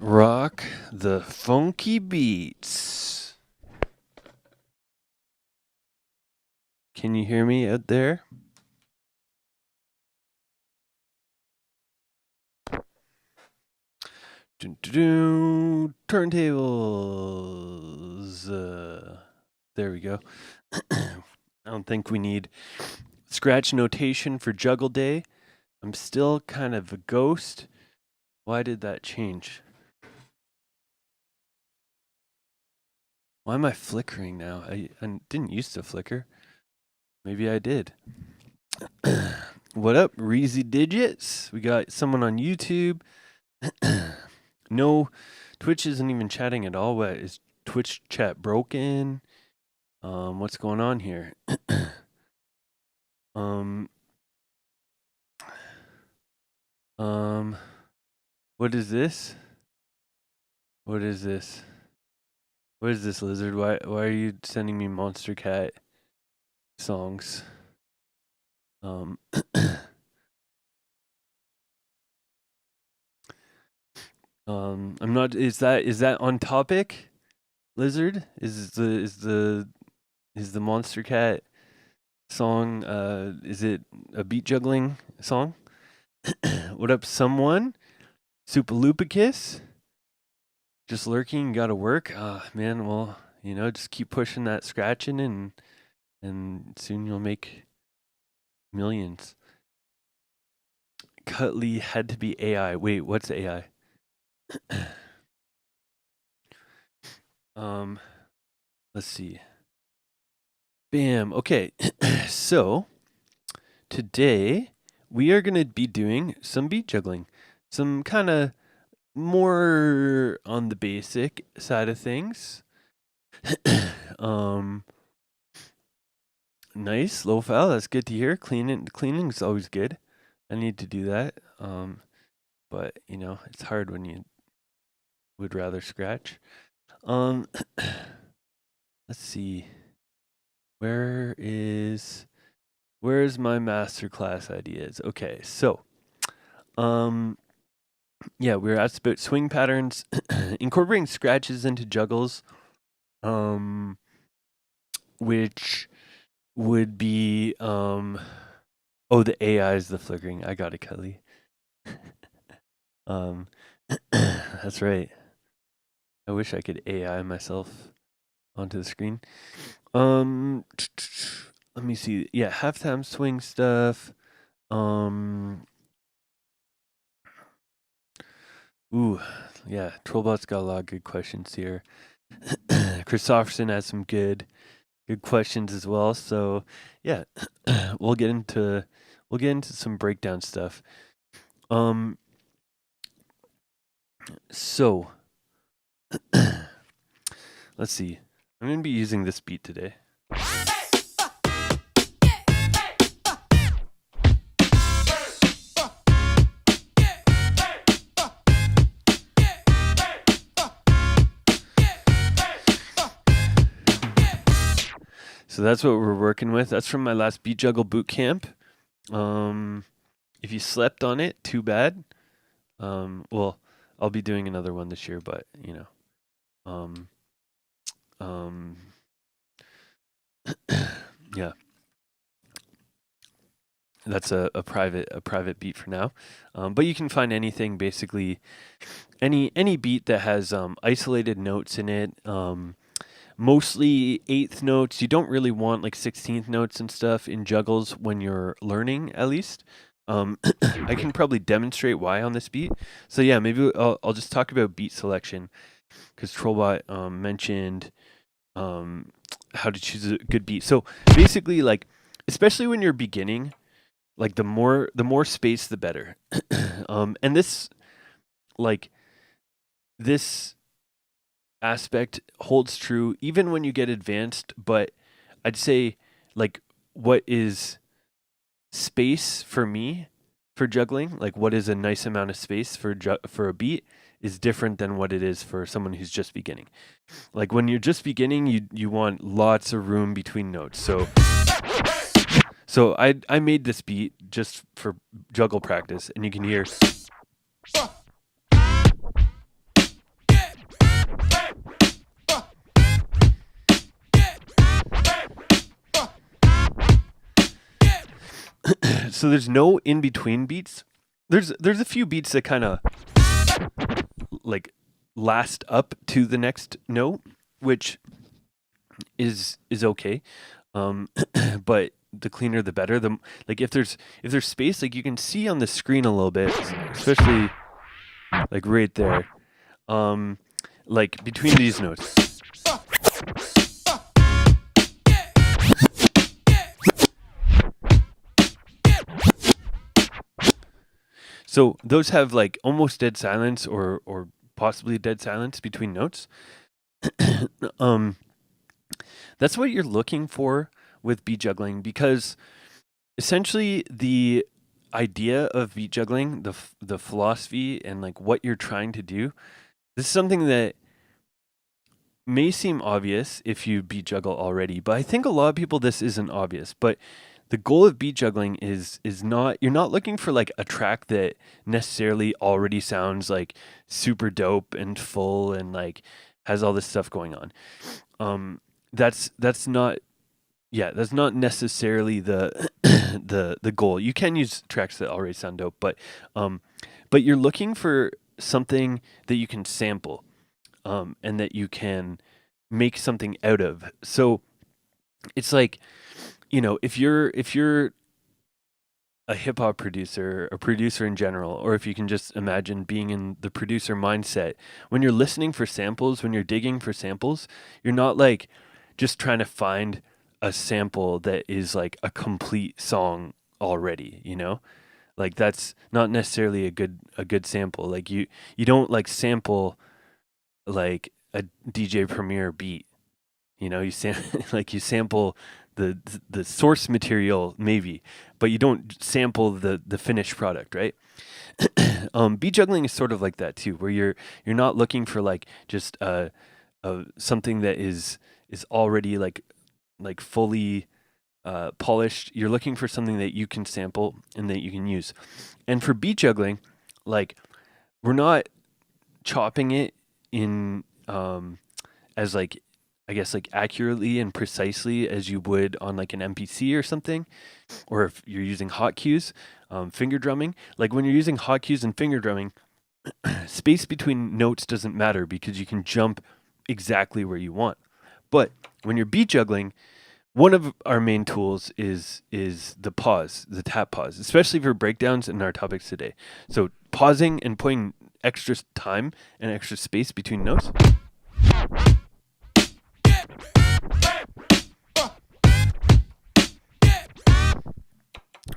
Rock the funky beats. Can you hear me out there? Turntables. There we go. I don't think we need scratch notation for Juggle Day. I'm still kind of a ghost. Why did that change? Why am I flickering now? I didn't used to flicker. Maybe I did. What up, Reezy Digits? We got someone on YouTube. No, Twitch isn't even chatting at all. What is Twitch chat broken? What's going on here? What is this? What is this? What is this, Lizard? Why are you sending me Monster Cat songs? I'm not. Is that on topic, Lizard? Is the Monster Cat song? Is it a beat juggling song? What up, someone? Supalupicus? Just lurking, gotta work. Man, well, just keep pushing that scratching and soon you'll make millions. Cutley had to be AI. Wait, what's AI? Let's see. Bam. Okay. So today we are gonna be doing some beat juggling. Some kind of more on the basic side of things. Nice, low foul. That's good to hear. Cleaning is always good. I need to do that. But it's hard when you would rather scratch. Let's see. Where is my masterclass ideas? Okay, so yeah, we were asked about swing patterns, incorporating scratches into juggles, which would be the AI is the flickering. I got it, Kelly. That's right. I wish I could AI myself onto the screen. Let me see. Yeah, halftime swing stuff. Ooh, yeah, Trollbot's got a lot of good questions here. Christopherson has some good questions as well. So yeah, we'll get into some breakdown stuff. So, let's see. I'm going to be using this beat today. So that's what we're working with. That's from my last Beat Juggle boot camp. If you slept on it, too bad. Well, I'll be doing another one this year, but yeah, that's a private beat for now. But you can find anything, basically, any beat that has isolated notes in it. Mostly eighth notes. You don't really want like 16th notes and stuff in juggles when you're learning, at least. I can probably demonstrate why on this beat. So yeah, maybe I'll just talk about beat selection, because Trollbot mentioned how to choose a good beat. So basically, like, especially when you're beginning, like the more space, the better. And this aspect holds true even when you get advanced, but I'd say like what is space for me for juggling, like what is a nice amount of space for a beat, is different than what it is for someone who's just beginning. Like when you're just beginning, you want lots of room between notes. So I made this beat just for juggle practice, and you can hear. So there's no in between beats. There's a few beats that kind of like last up to the next note, which is okay. But the cleaner the better. Like if there's space, like you can see on the screen a little bit, especially like right there. Like between these notes. So those have like almost dead silence or possibly dead silence between notes. That's what you're looking for with beat juggling, because essentially the idea of beat juggling, the philosophy and like what you're trying to do, this is something that may seem obvious if you beat juggle already, but I think a lot of people this isn't obvious. But the goal of beat juggling is not, you're not looking for like a track that necessarily already sounds like super dope and full and like has all this stuff going on. That's not necessarily the the goal. You can use tracks that already sound dope, but you're looking for something that you can sample, and that you can make something out of. So it's like, if you're a hip hop producer, a producer in general, or if you can just imagine being in the producer mindset, when you're listening for samples, when you're digging for samples, you're not like just trying to find a sample that is like a complete song already, like that's not necessarily a good sample. Like you don't like sample like a DJ Premier beat, you you sample the source material maybe, but you don't sample the finished product, right? Beat juggling is sort of like that too, where you're not looking for like just something that is already like fully polished. You're looking for something that you can sample and that you can use. And for beat juggling, like we're not chopping it in as like, I guess, like accurately and precisely as you would on like an MPC or something, or if you're using hot cues, finger drumming. Like when you're using hot cues and finger drumming, space between notes doesn't matter because you can jump exactly where you want. But when you're beat juggling, one of our main tools is the pause, the tap pause, especially for breakdowns in our topics today. So pausing and putting extra time and extra space between notes.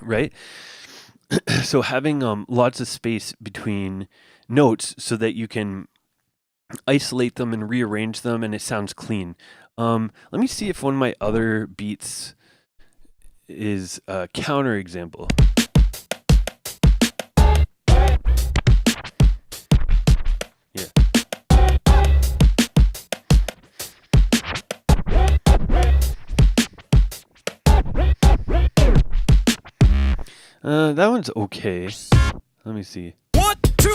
Right? so having lots of space between notes so that you can isolate them and rearrange them and it sounds clean. Let me see if one of my other beats is a counter example. Yeah. That one's okay. Let me see. 1, 2.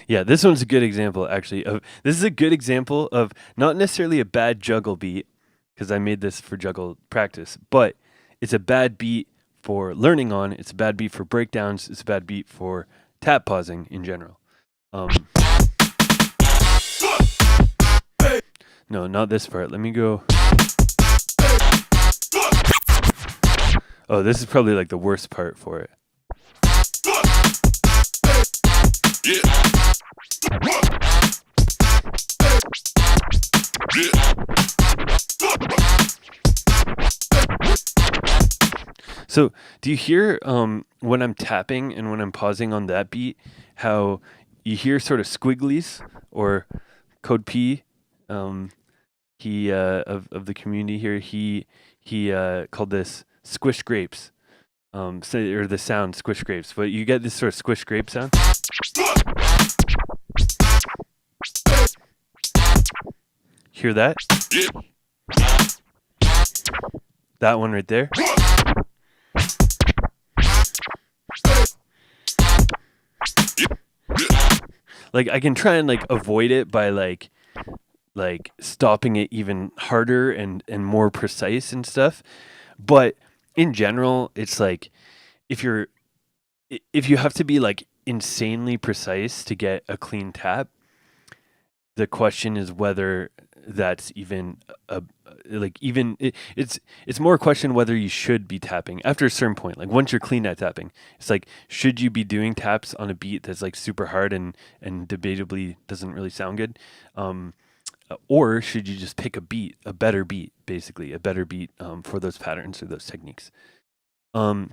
Yeah, this one's a good example, actually. This is a good example of not necessarily a bad juggle beat, because I made this for juggle practice, but it's a bad beat for learning on. It's a bad beat for breakdowns. It's a bad beat for tap pausing in general. No, not this part. Let me go. Oh, this is probably like the worst part for it. So, do you hear when I'm tapping and when I'm pausing on that beat, how you hear sort of squigglies or Code P, he of the community here, he called this squish grapes, or the sound squish grapes. But you get this sort of squish grape sound. Hear that? That one right there. Like I can try and like avoid it by like stopping it even harder and more precise and stuff. But in general, it's like if you have to be like insanely precise to get a clean tap, the question is whether that's even it's more a question whether you should be tapping after a certain point. Like once you're clean at tapping, it's like, should you be doing taps on a beat that's like super hard and debatably doesn't really sound good? Or should you just pick a better beat, basically a better beat for those patterns or those techniques? So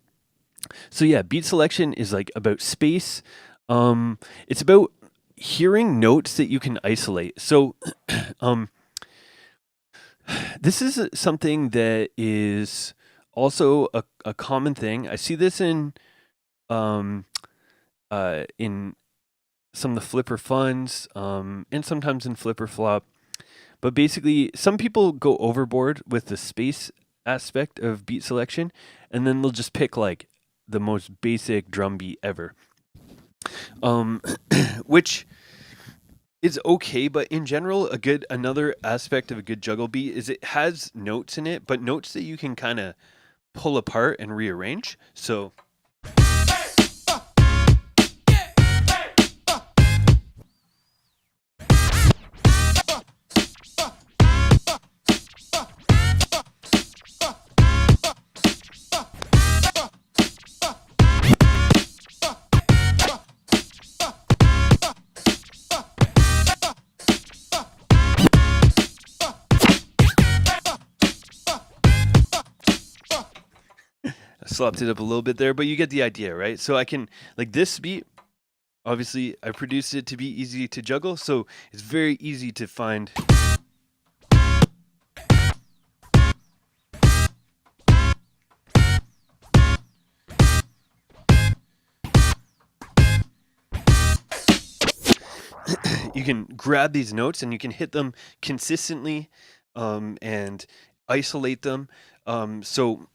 yeah, beat selection is like about space. It's about hearing notes that you can isolate. So this is something that is also a common thing. I see this in some of the flipper funds, and sometimes in flipper flop. But basically, some people go overboard with the space aspect of beat selection, and then they'll just pick like the most basic drum beat ever, which is okay. But in general, another aspect of a good juggle beat is it has notes in it, but notes that you can kind of pull apart and rearrange. So. Slopped it up a little bit there, but you get the idea, right? So I can, like this beat, obviously I produced it to be easy to juggle, so it's very easy to find. You can grab these notes and you can hit them consistently and isolate them. So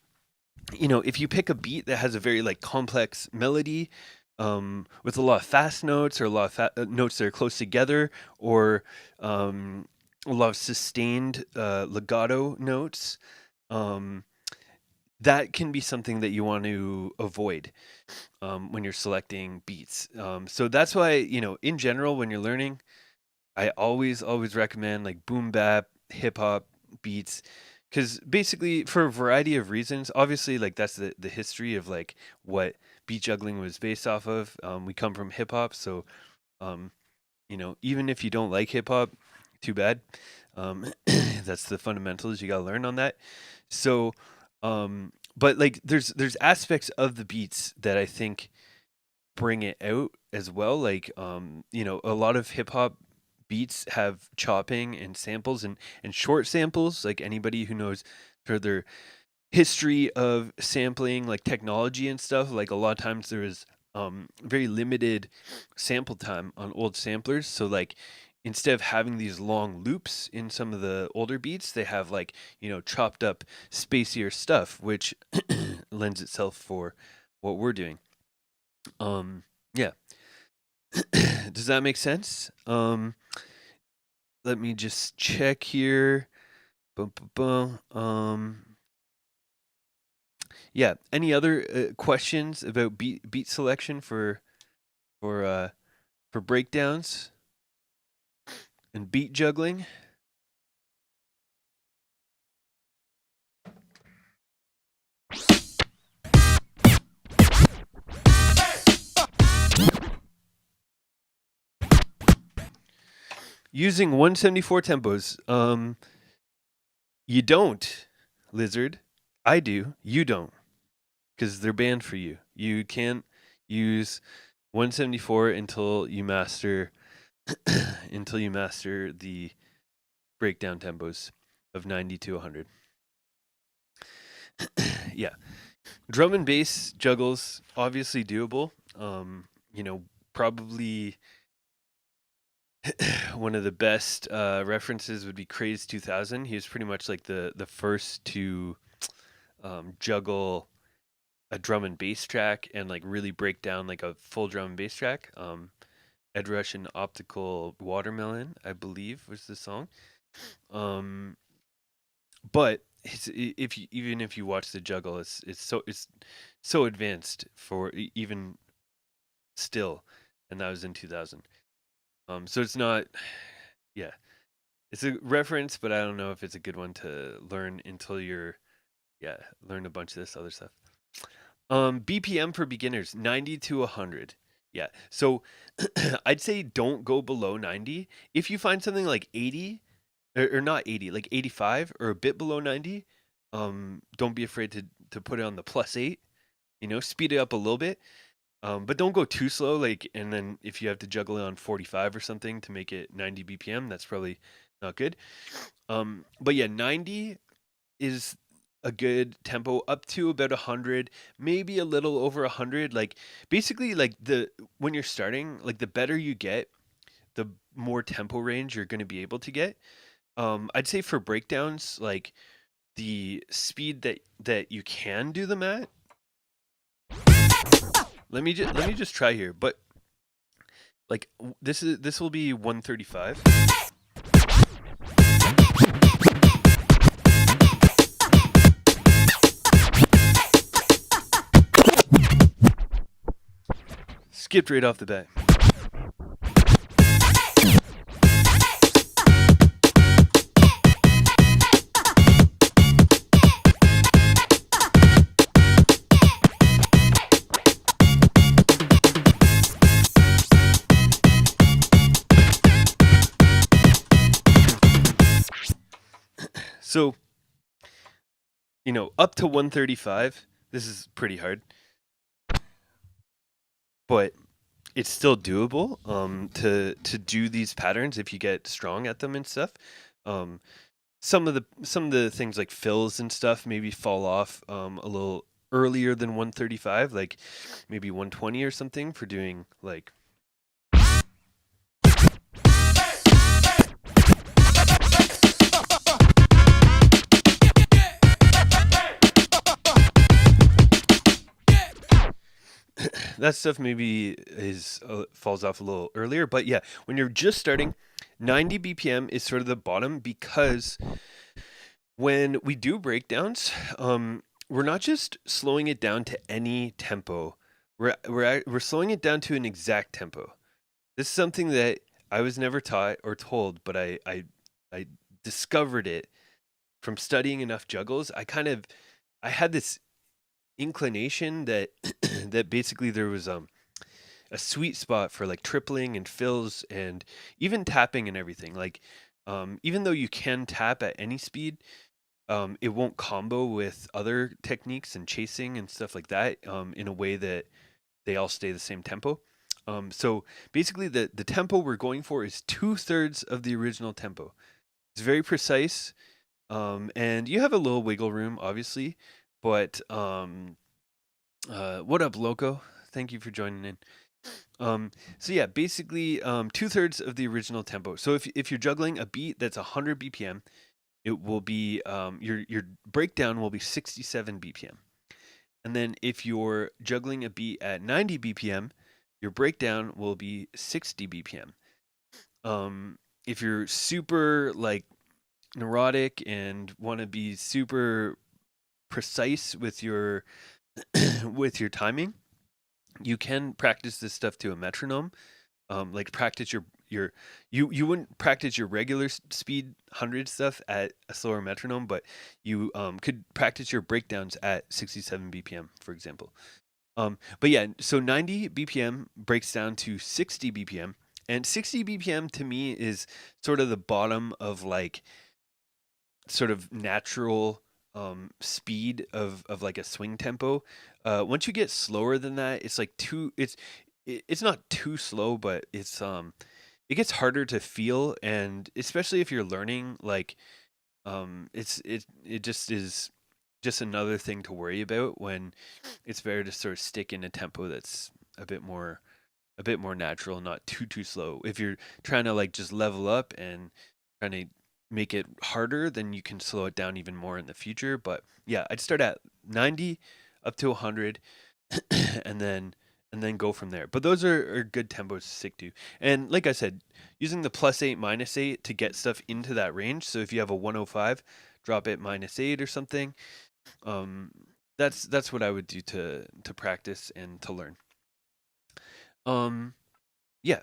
if you pick a beat that has a very like complex melody with a lot of fast notes or a lot of notes that are close together, or a lot of sustained legato notes, that can be something that you want to avoid when you're selecting beats. So that's why, in general, when you're learning, I always recommend like boom bap, hip hop beats. Because basically, for a variety of reasons, obviously, like that's the history of like what beat juggling was based off of. We come from hip hop, so even if you don't like hip hop, too bad. That's the fundamentals you gotta learn on that. So, but like there's aspects of the beats that I think bring it out as well. Like, a lot of hip hop beats have chopping and samples and short samples. Like anybody who knows further history of sampling, like technology and stuff, like a lot of times there is very limited sample time on old samplers. So like instead of having these long loops in some of the older beats, they have like, chopped up spacier stuff, which lends itself for what we're doing. Yeah. Does that make sense? Let me just check here. Boom, boom, boom. Yeah. Any other questions about beat selection for breakdowns and beat juggling? Using 174 tempos. You don't, Lizard. I do. You don't, because they're banned for you. You can't use 174 until you master the breakdown tempos of 90 to 100. Yeah. Drum and bass juggles, obviously doable. Probably one of the best references would be Craze 2000. He was pretty much like the first to juggle a drum and bass track and like really break down like a full drum and bass track. Ed Rush and Optical Watermelon, I believe, was the song. But even if you watch the juggle, it's so advanced for even still, and that was in 2000. So it's not, yeah, it's a reference, but I don't know if it's a good one to learn until you're, learn a bunch of this other stuff. BPM for beginners, 90 to 100. Yeah. So I'd say don't go below 90. If you find something like 80 or not 80, like 85 or a bit below 90, don't be afraid to put it on the +8, speed it up a little bit. But don't go too slow, like, and then if you have to juggle it on 45 or something to make it 90 BPM, that's probably not good. But yeah, 90 is a good tempo up to about 100, maybe a little over 100. Like basically like when you're starting, like the better you get, the more tempo range you're going to be able to get. I'd say for breakdowns, like the speed that you can do them at. Let me just try here, but like this will be 135. Skipped right off the bat. So, up to 135, this is pretty hard, but it's still doable to do these patterns if you get strong at them and stuff. Some of the things like fills and stuff maybe fall off a little earlier than 135, like maybe 120 or something for doing like. That stuff maybe falls off a little earlier, but yeah, when you're just starting, 90 BPM is sort of the bottom, because when we do breakdowns, we're not just slowing it down to any tempo. We're slowing it down to an exact tempo. This is something that I was never taught or told, but I discovered it from studying enough juggles. I had this inclination that that basically there was a sweet spot for like tripling and fills and even tapping and everything. Like Even though you can tap at any speed, it won't combo with other techniques and chasing and stuff like that in a way that they all stay the same tempo. So basically, the tempo we're going for is 2/3 of the original tempo. It's very precise, and you have a little wiggle room, obviously. But what up, Loco? Thank you for joining in. So yeah, basically 2/3 of the original tempo. So if you're juggling a beat that's 100 BPM, it will be your breakdown will be 67 BPM. And then if you're juggling a beat at 90 BPM, your breakdown will be 60 BPM. If you're super like neurotic and want to be super precise with your with your timing, you can practice this stuff to a metronome. Like practice you wouldn't practice your regular speed 100 stuff at a slower metronome, but you could practice your breakdowns at 67 BPM, for example. But yeah, so 90 BPM breaks down to 60 BPM, and 60 BPM to me is sort of the bottom of like sort of natural speed of like a swing tempo. Once you get slower than that, it's like it's not too slow, but it gets harder to feel, and especially if you're learning, like it just is just another thing to worry about when it's better to sort of stick in a tempo that's a bit more natural, not too slow. If you're trying to like just level up and trying to make it harder, then you can slow it down even more in the future. But yeah, I'd start at 90 up to 100 and then go from there. But those are good tempos to stick to. And like I said, using the +8 -8 to get stuff into that range. So if you have a 105, drop it -8 or something. That's what I would do to practice and to learn. Yeah.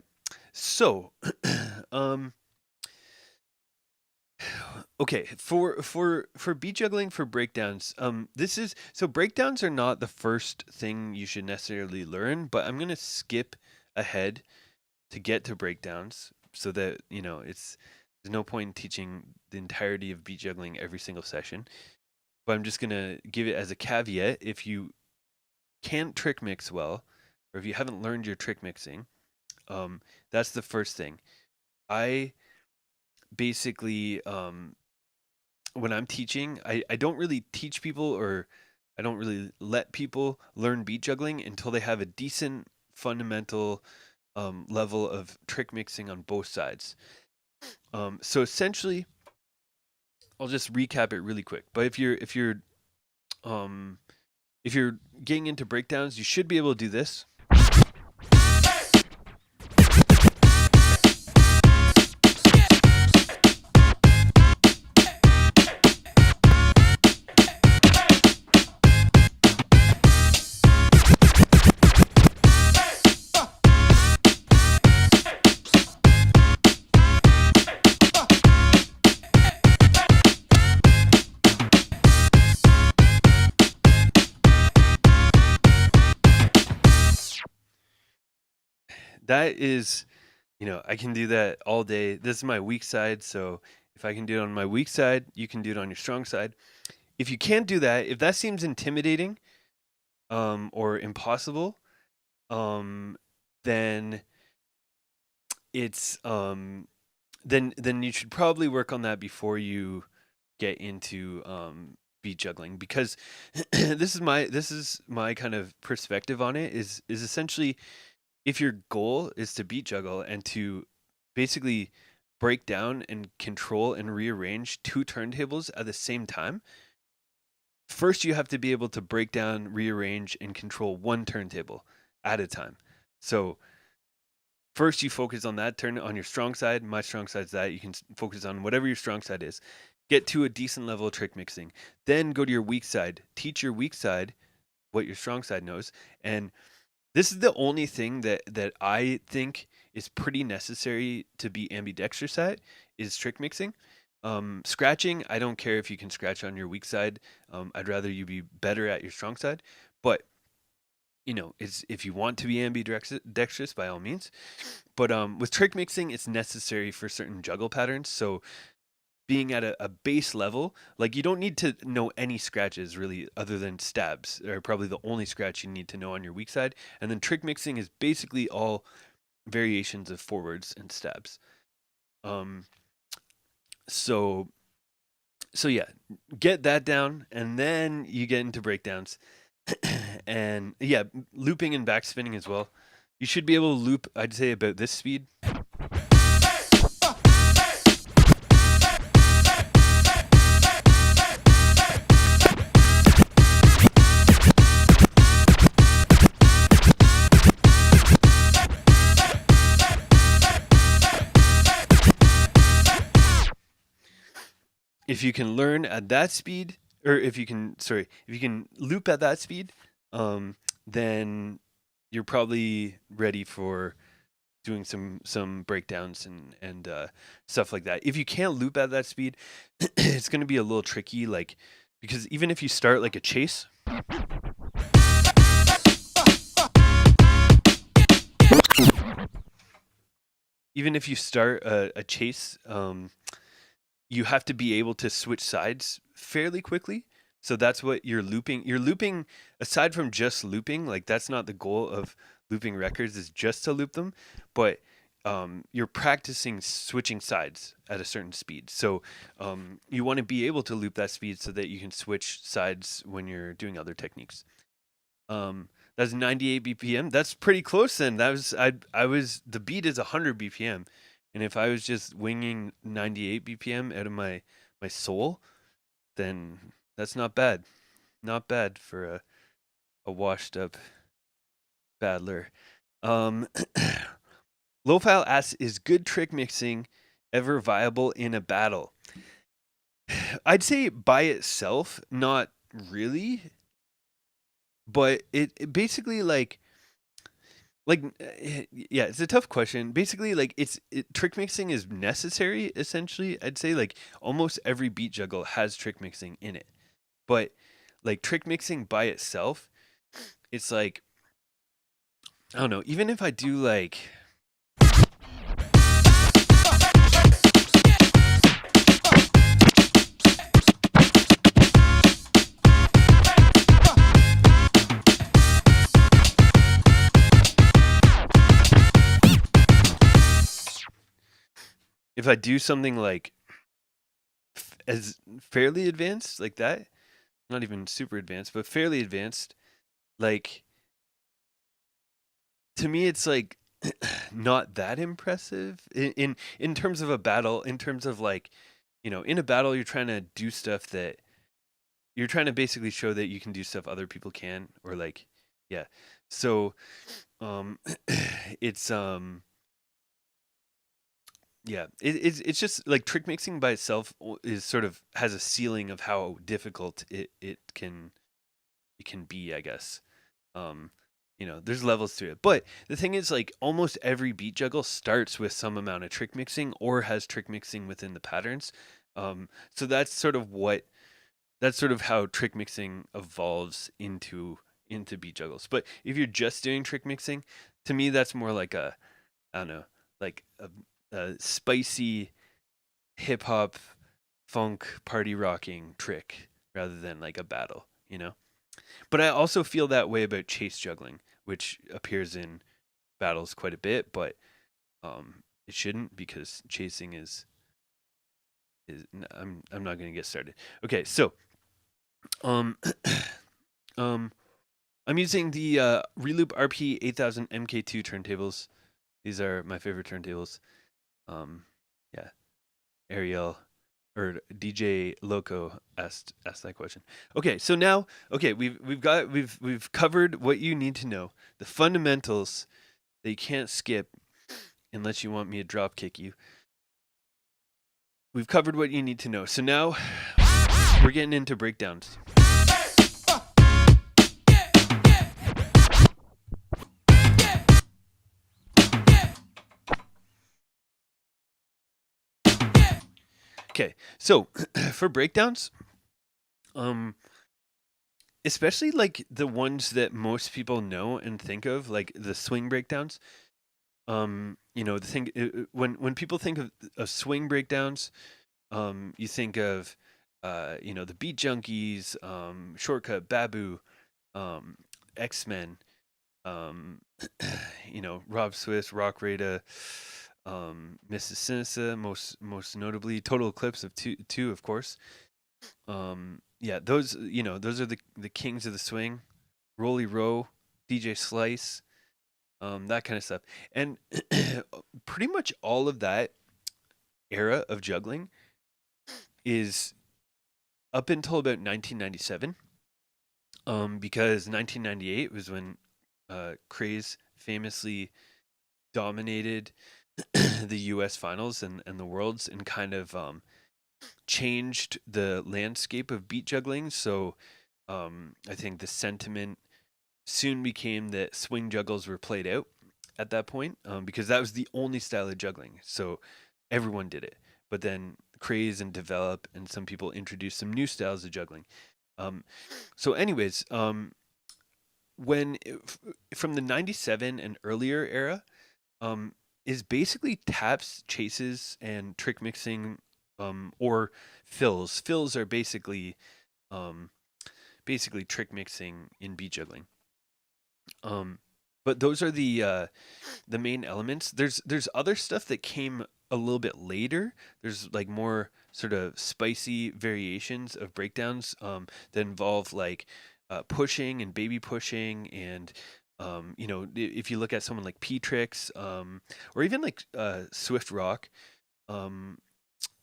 So, okay, for beat juggling for breakdowns, this is so breakdowns are not the first thing you should necessarily learn, but I'm gonna skip ahead to get to breakdowns so that there's no point in teaching the entirety of beat juggling every single session. But I'm just gonna give it as a caveat: if you can't trick mix well, or if you haven't learned your trick mixing, that's the first thing. I basically when I'm teaching, I don't really teach people, or I don't really let people learn beat juggling until they have a decent fundamental level of trick mixing on both sides. So essentially, I'll just recap it really quick. But um, if you're getting into breakdowns, you should be able to do this. That is, I can do that all day. This is my weak side, so if I can do it on my weak side, you can do it on your strong side. If you can't do that, if that seems intimidating, or impossible, then it's then you should probably work on that before you get into beat juggling, because this is my kind of perspective on it is essentially, if your goal is to beat juggle and to basically break down and control and rearrange two turntables at the same time, first you have to be able to break down, rearrange, and control one turntable at a time. So first you focus on that turn on your strong side. My strong side's that. You can focus on whatever your strong side is. Get to a decent level of trick mixing. Then go to your weak side. Teach your weak side what your strong side knows. And this is the only thing that I think is pretty necessary to be ambidextrous at, is trick mixing. Scratching, I don't care if you can scratch on your weak side. I'd rather you be better at your strong side. But is if you want to be ambidextrous by all means. But with trick mixing, it's necessary for certain juggle patterns. So being at a base level, like you don't need to know any scratches really other than stabs, are probably the only scratch you need to know on your weak side. And then trick mixing is basically all variations of forwards and stabs. So yeah, get that down, and then you get into breakdowns. And yeah, looping and backspinning as well. You should be able to loop, I'd say, about this speed. If you can learn at that speed, or if you can loop at that speed, then you're probably ready for doing some breakdowns and stuff like that. If you can't loop at that speed, it's going to be a little tricky, like, because even if you start like a chase, you have to be able to switch sides fairly quickly. So that's what you're looping. You're looping, aside from just looping, like that's not the goal of looping records, is just to loop them, but you're practicing switching sides at a certain speed. So you want to be able to loop that speed so that you can switch sides when you're doing other techniques. That's 98 BPM. That's pretty close then. The beat is 100 BPM. And if I was just winging 98 BPM out of my soul, then that's not bad. Not bad for a washed up battler. Lowfile asks, is good trick mixing ever viable in a battle? I'd say by itself, not really. But it basically like yeah, it's a tough question. Basically, like trick mixing is necessary. Essentially, I'd say like almost every beat juggle has trick mixing in it. But like trick mixing by itself, it's like, I don't know. Even if I do like, if I do something like as fairly advanced like that, not even super advanced, but fairly advanced, like, to me it's like not that impressive in terms of a battle. In terms of like, in a battle, you're trying to do stuff that you're trying to basically show that you can do stuff other people can, or like, yeah. So it's yeah, it's just like trick mixing by itself is sort of has a ceiling of how difficult it can be, I guess. There's levels to it. But the thing is, like, almost every beat juggle starts with some amount of trick mixing or has trick mixing within the patterns. So that's sort of how trick mixing evolves into beat juggles. But if you're just doing trick mixing, to me that's more like I don't know, like a spicy hip hop funk party rocking trick rather than like a battle, But I also feel that way about chase juggling, which appears in battles quite a bit, but it shouldn't, because chasing is I'm not going to get started. Okay, so I'm using the Reloop RP 8000 MK2 turntables. These are my favorite turntables. Yeah, Ariel or DJ Loco asked that question. Okay, so now, we've covered what you need to know, the fundamentals that you can't skip unless you want me to drop kick you. We've covered what you need to know. So now we're getting into breakdowns. Okay, so for breakdowns, especially like the ones that most people know and think of, like the swing breakdowns. The thing when people think of swing breakdowns, you think of the Beat Junkies, Shortcut, Babu, um, X-Men, um, Rob Swiss, Rock Rada, Mrs. Sinisa, most notably, Total Eclipse of two, of course. Yeah, those are the kings of the swing. Rolly Rowe, DJ Slice, that kind of stuff, and pretty much all of that era of juggling is up until about 1997. Because 1998 was when Craze famously dominated the U.S. finals and the worlds, and kind of changed the landscape of beat juggling. So I think the sentiment soon became that swing juggles were played out at that point, because that was the only style of juggling. So everyone did it. But then Craze and Develop and some people introduced some new styles of juggling. So anyways, when from the 97 and earlier era, is basically taps, chases, and trick mixing, or fills. Fills are um, basically trick mixing in beat juggling. But those are the main elements. There's other stuff that came a little bit later. There's like more sort of spicy variations of breakdowns that involve like pushing and baby pushing, and if you look at someone like P-Trix, or even like Swift Rock,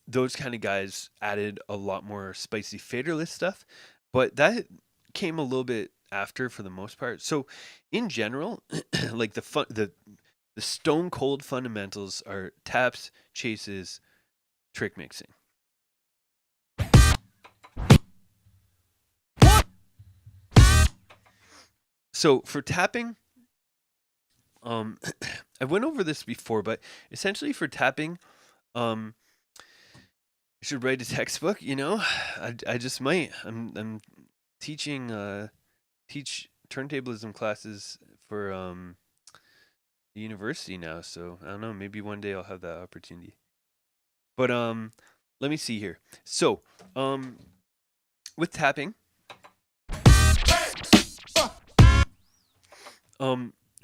those kind of guys added a lot more spicy faderless stuff, but that came a little bit after for the most part. So in general, like the stone cold fundamentals are taps, chases, trick mixing. So for tapping, I went over this before, but essentially for tapping, I should write a textbook. I just might. I'm teaching teach turntablism classes for the university now, so I don't know. Maybe one day I'll have that opportunity. But let me see here. So with tapping,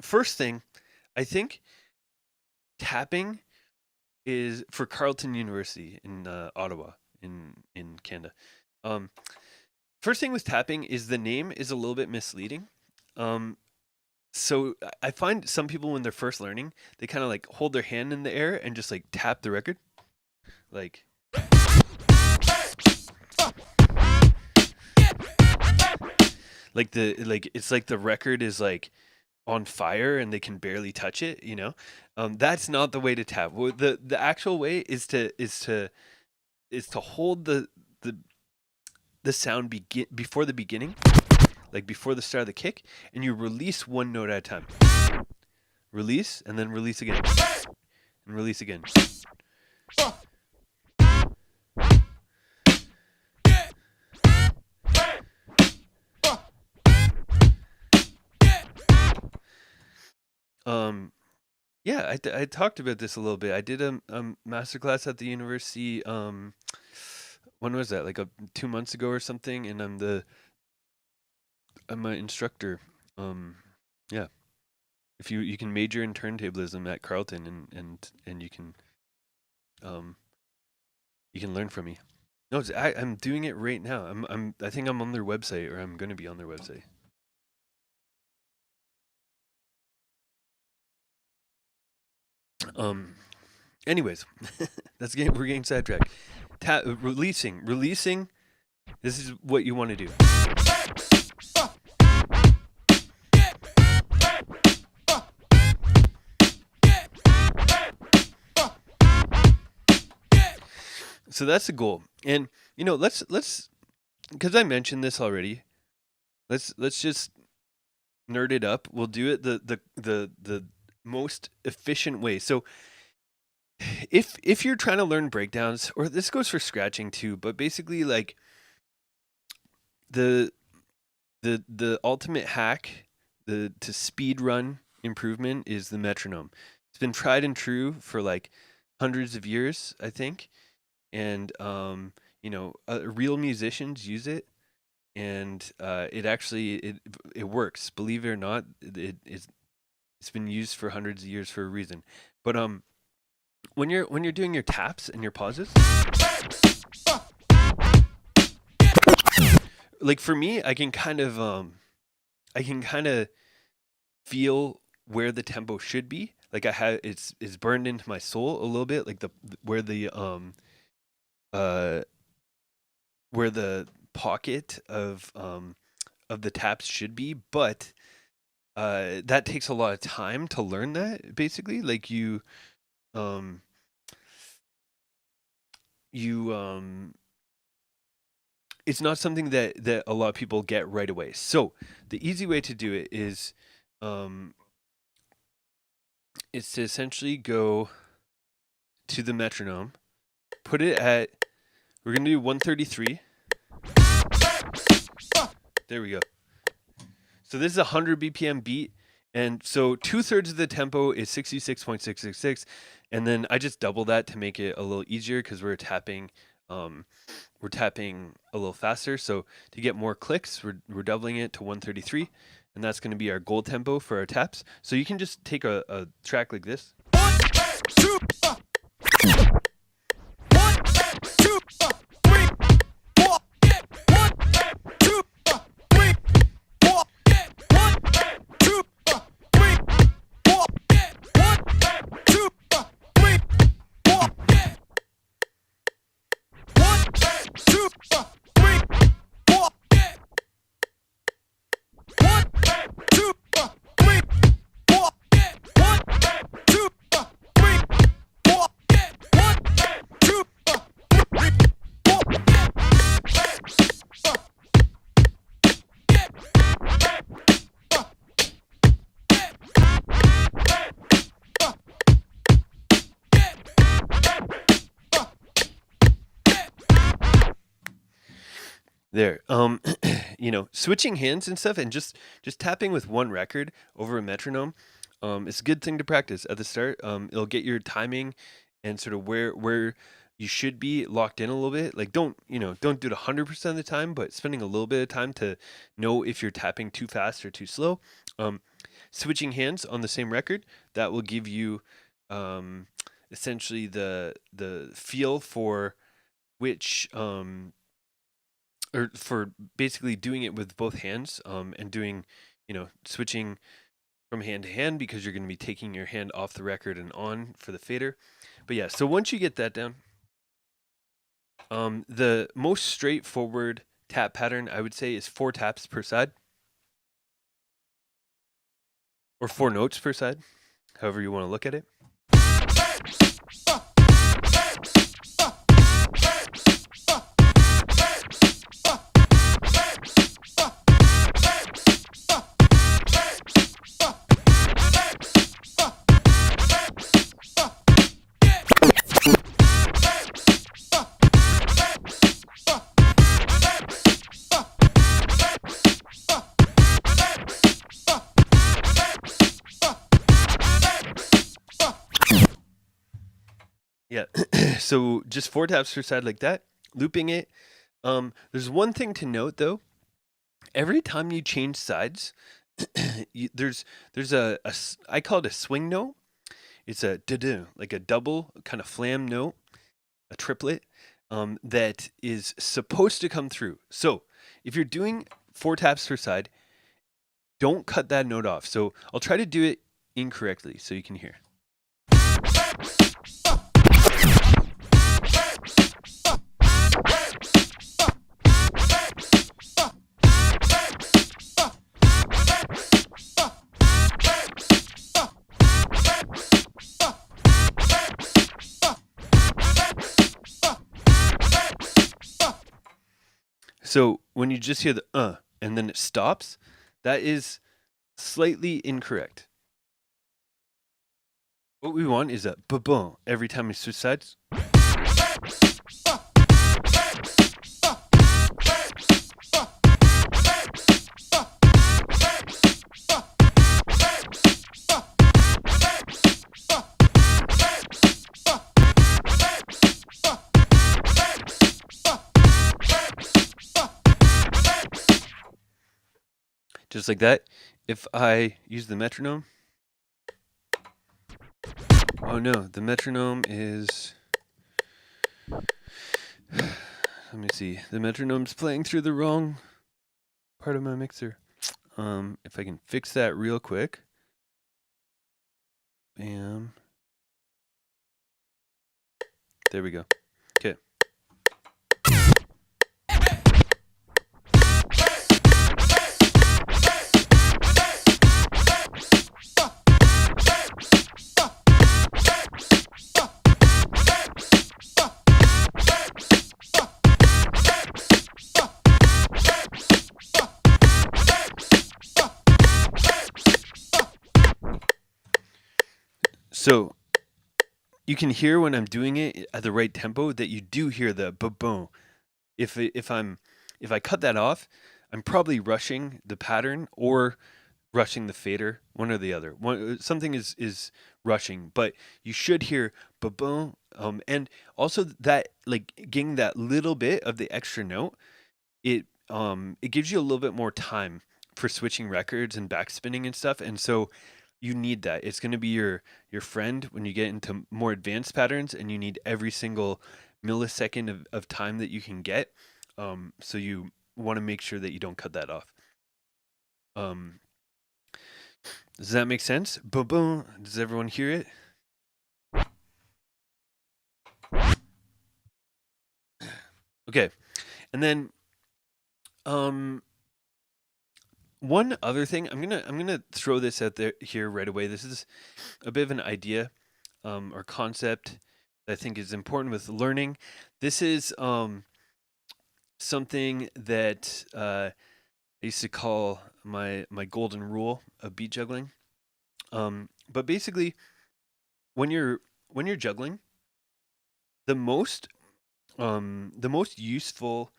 first thing, I think tapping is for Carleton University in Ottawa, in Canada. First thing with tapping is the name is a little bit misleading. So I find some people when they're first learning, they kind of like hold their hand in the air and just like tap the record, like. It's like the record is like on fire and they can barely touch it. That's not the way to tap. The actual way is to hold the sound before the beginning, like before the start of the kick, and you release one note at a time. Release and then release again, and release again. Yeah, I talked about this a little bit. I did a masterclass at the university. When was that? Like 2 months ago or something. And I'm an instructor. Yeah. If you can major in turntablism at Carleton, and you can learn from me. No, I'm doing it right now. I think I'm on their website, or I'm going to be on their website. Anyways, we're getting sidetracked. Releasing. This is what you want to do. So that's the goal. And let's because I mentioned this already. Let's just nerd it up. We'll do it the most efficient way. So if you're trying to learn breakdowns, or this goes for scratching too, but basically like the the ultimate hack, the to speed run improvement is the metronome. It's been tried and true for like hundreds of years, I think, and real musicians use it, and it actually it works. Believe it or not, it's been used for hundreds of years for a reason. But when you're doing your taps and your pauses, like for me, I can kind of feel where the tempo should be. Like I have it's burned into my soul a little bit, like where the pocket of the taps should be, but that takes a lot of time to learn that. Basically, like um it's not something that a lot of people get right away. So the easy way to do it is to essentially go to the metronome, put it at, we're gonna do 133. There we go. So this is a 100 BPM beat, and so 2/3 of the tempo is 66.666, and then I just double that to make it a little easier because we're tapping a little faster. So to get more clicks, we're doubling it to 133, and that's going to be our goal tempo for our taps. So you can just take a track like this. 1, 2, 1, 2, 3, 4, 1, 2, 3, 4, 1, 2, 3, 4, 1, 2, 3, 4, 1, 2, 3, 4, 1, 2, 3, 4, 1, 2, 3, 4, 1, 2, 3, there. Switching hands and stuff, and just tapping with one record over a metronome, it's a good thing to practice at the start. It'll get your timing and sort of where you should be locked in a little bit. Like don't do it 100% of the time, but spending a little bit of time to know if you're tapping too fast or too slow. Switching hands on the same record, that will give you essentially the feel for which or for basically doing it with both hands, and doing, switching from hand to hand, because you're going to be taking your hand off the record and on for the fader. But yeah, so once you get that down, the most straightforward tap pattern, I would say, is 4 taps per side, or 4 notes per side, however you want to look at it. Yeah, so just 4 taps per side like that, looping it. There's one thing to note though. Every time you change sides, there's I call it a swing note. It's a da-da, like a double kind of flam note, a triplet, that is supposed to come through. So if you're doing 4 taps per side, don't cut that note off. So I'll try to do it incorrectly so you can hear. So when you just hear the and then it stops, that is slightly incorrect. What we want is a ba-boom every time we switch sides. just like that. If I use the metronome, oh no, the metronome is, let me see, the metronome's playing through the wrong part of my mixer. If I can fix that real quick. Bam. There we go. Okay. So you can hear when I'm doing it at the right tempo that you do hear the ba-boom. If I cut that off, I'm probably rushing the pattern or rushing the fader, one or the other. Something is rushing, but you should hear ba-boom. And also that, like, getting that little bit of the extra note, it gives you a little bit more time for switching records and backspinning and stuff. And so you need that. It's going to be your friend when you get into more advanced patterns, and you need every single millisecond of time that you can get. So you want to make sure that you don't cut that off. Does that make sense? Boom, boom. Does everyone hear it? Okay. And then one other thing, I'm gonna throw this out there here right away. This is a bit of an idea or concept that I think is important with learning. This is something that I used to call my golden rule of beat juggling. But basically, when you're juggling, the most useful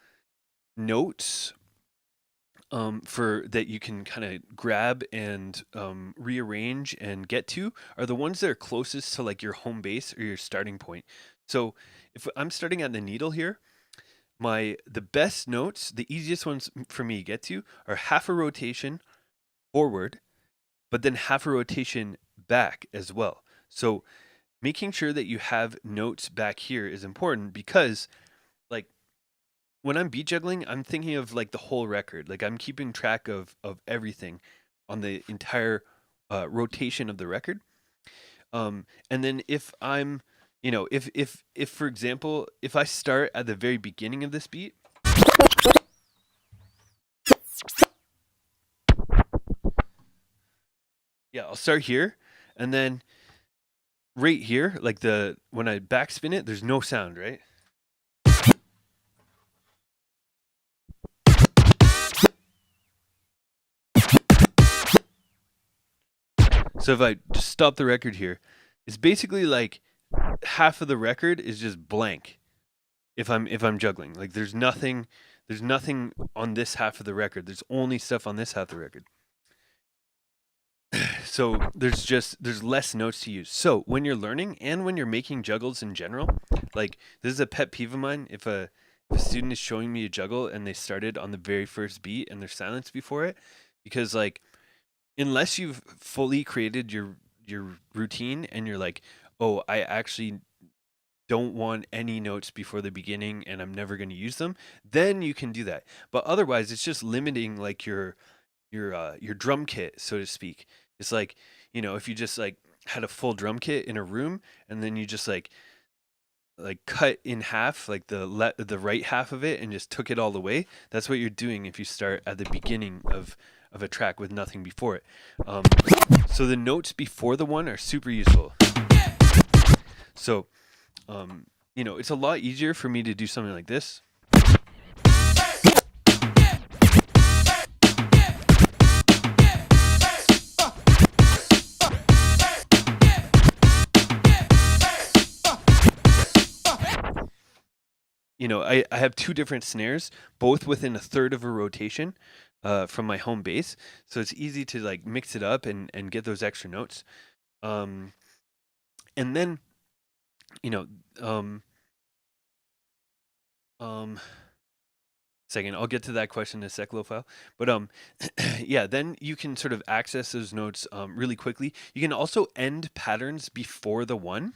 notes for that you can kind of grab and rearrange and get to are the ones that are closest to like your home base or your starting point. So if I'm starting at the needle here, the best notes, the easiest ones for me to get to are half a rotation forward, but then half a rotation back as well. So making sure that you have notes back here is important because, like, when I'm beat juggling, I'm thinking of like the whole record. Like, I'm keeping track of everything on the entire rotation of the record. And then if I'm, if for example, if I start at the very beginning of this beat, yeah, I'll start here, and then right here, like when I backspin it, there's no sound, right? So if I just stop the record here, it's basically like half of the record is just blank. If I'm juggling, like there's nothing on this half of the record. There's only stuff on this half of the record. So there's less notes to use. So when you're learning and when you're making juggles in general, like this is a pet peeve of mine. If a student is showing me a juggle and they started on the very first beat and there's silence before it, because like unless you've fully created your routine and you're like, oh, I actually don't want any notes before the beginning and I'm never going to use them, then you can do that. But otherwise, it's just limiting like your drum kit, so to speak. It's like, if you just like had a full drum kit in a room and then you just like cut in half like the right half of it and just took it all the way. That's what you're doing if you start at the beginning of a track with nothing before it. So the notes before the one are super useful. So it's a lot easier for me to do something like this. I have two different snares, both within a third of a rotation from my home base. So it's easy to like mix it up and get those extra notes. And then, second. I'll get to that question in a sec, Lofile. But yeah, then you can sort of access those notes really quickly. You can also end patterns before the one.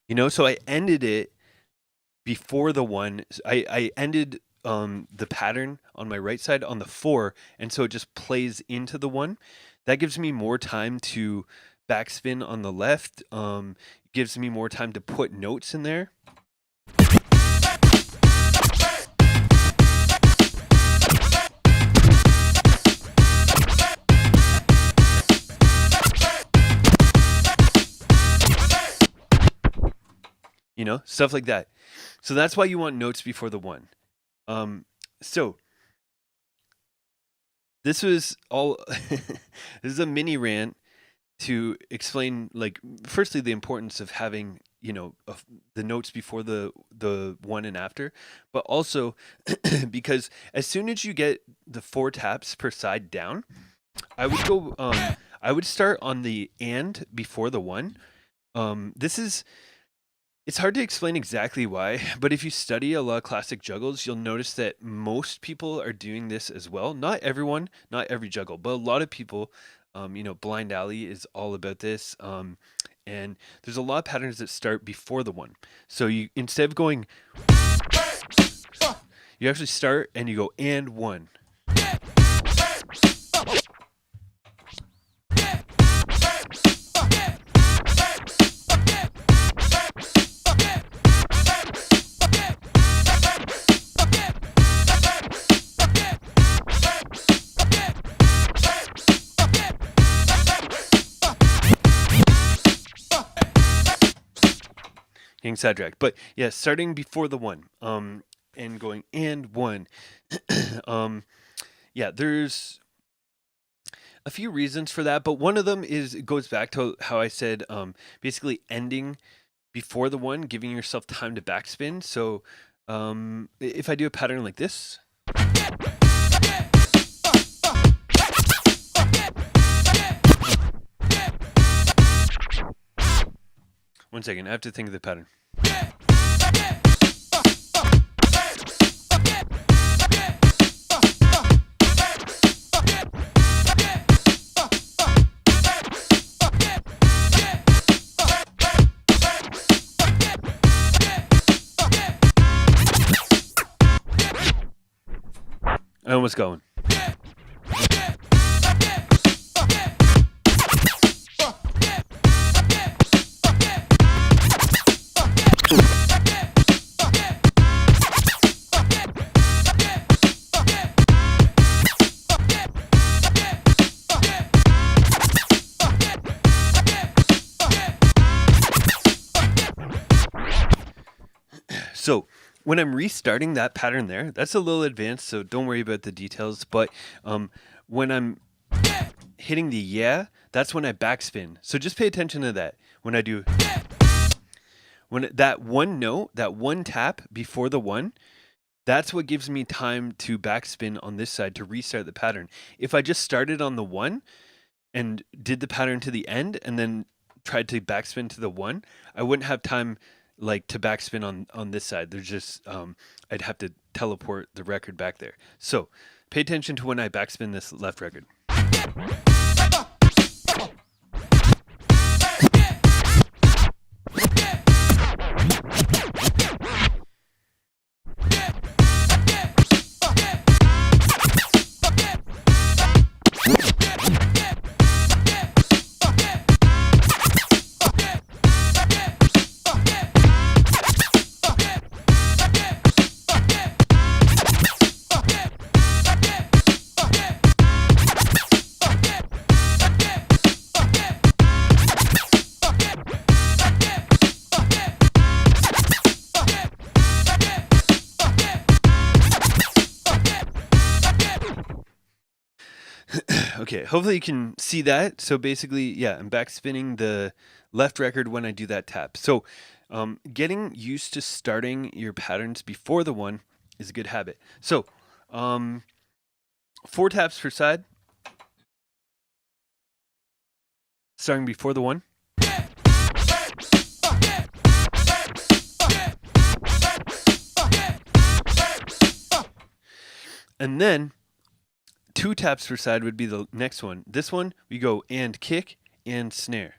You know, so I ended it before the one. I ended the pattern on my right side on the 4, and so it just plays into the 1. That gives me more time to backspin on the left. Gives me more time to put notes in there. You know, stuff like that. So that's why you want notes before the 1. So this was all, this is a mini rant to explain, like, firstly, the importance of having, you know, the notes before the 1 and after, but also because as soon as you get the 4 taps per side down, I would go, I would start on the and before the 1. It's hard to explain exactly why, but if you study a lot of classic juggles, you'll notice that most people are doing this as well. Not everyone, not every juggle, but a lot of people, you know, Blind Alley is all about this. And there's a lot of patterns that start before the 1. So you, instead of going, you actually start and you go and 1. Getting sidetracked, but yeah, starting before the 1, and going and 1. Yeah, there's a few reasons for that, but one of them is, it goes back to how I said, basically ending before the 1, giving yourself time to backspin. So if I do a pattern like this, one second, I have to think of the pattern. I almost got one. So when I'm restarting that pattern there, that's a little advanced, so don't worry about the details. But when I'm hitting the yeah, that's when I backspin. So just pay attention to that. When I do, when that one note, that one tap before the 1, that's what gives me time to backspin on this side to restart the pattern. If I just started on the 1 and did the pattern to the end and then tried to backspin to the 1, I wouldn't have time like to backspin on this side. There's just I'd have to teleport the record back there. So pay attention to when I backspin this left record. Okay, hopefully you can see that. So basically, yeah, I'm backspinning the left record when I do that tap. So getting used to starting your patterns before the one is a good habit. So 4 taps per side, starting before the one. And then 2 taps per side would be the next one. This one, we go and kick and snare.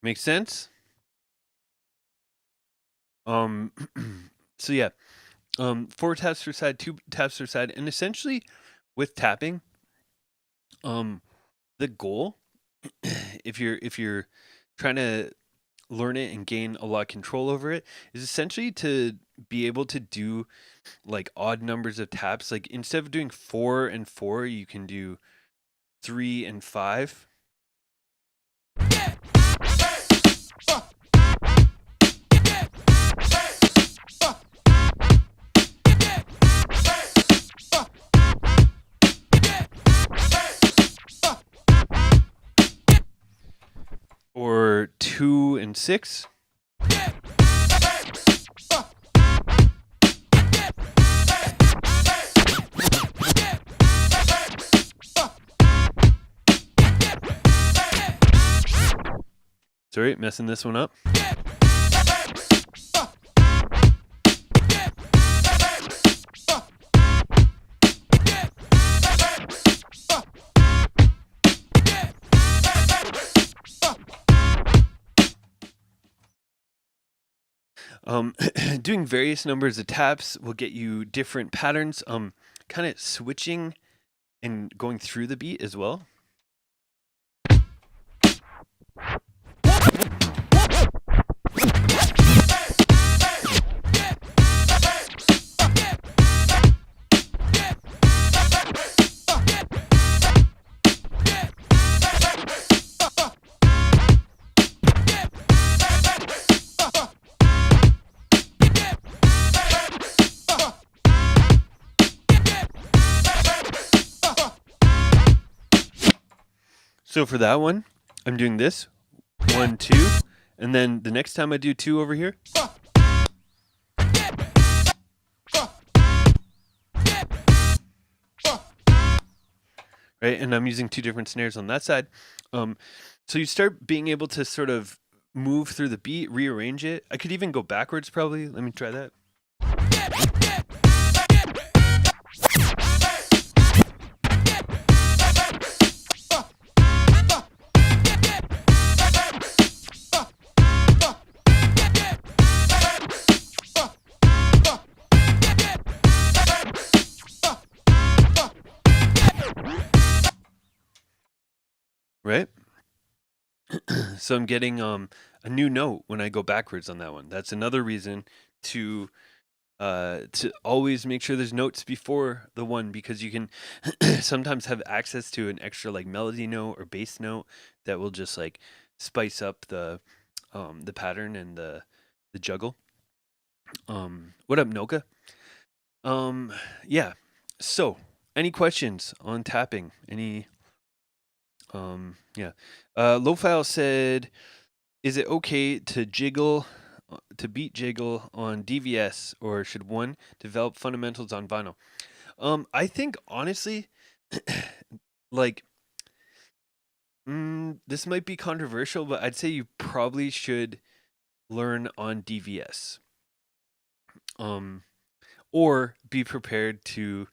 Make sense? So yeah, 4 taps per side, 2 taps per side, and essentially with tapping, the goal, if you're trying to learn it and gain a lot of control over it, is essentially to be able to do like odd numbers of taps. Like instead of doing 4 and 4, you can do 3 and 5. Or 2 and 6. Sorry, messing this one up. Doing various numbers of taps will get you different patterns, kind of switching and going through the beat as well. So for that one, I'm doing this 1, 2, and then the next time I do 2 over here. Right, and I'm using 2 different snares on that side. So you start being able to sort of move through the beat, rearrange it. I could even go backwards probably. Let me try that. Right? So I'm getting a new note when I go backwards on that one. That's another reason to always make sure there's notes before the one, because you can sometimes have access to an extra like melody note or bass note that will just like spice up the pattern and the juggle. What up, Noka? Yeah. So, any questions on tapping? Any yeah. Lowfile said, is it okay to beat jiggle on DVS, or should one develop fundamentals on vinyl? I think honestly, like, this might be controversial, but I'd say you probably should learn on DVS. Or be prepared to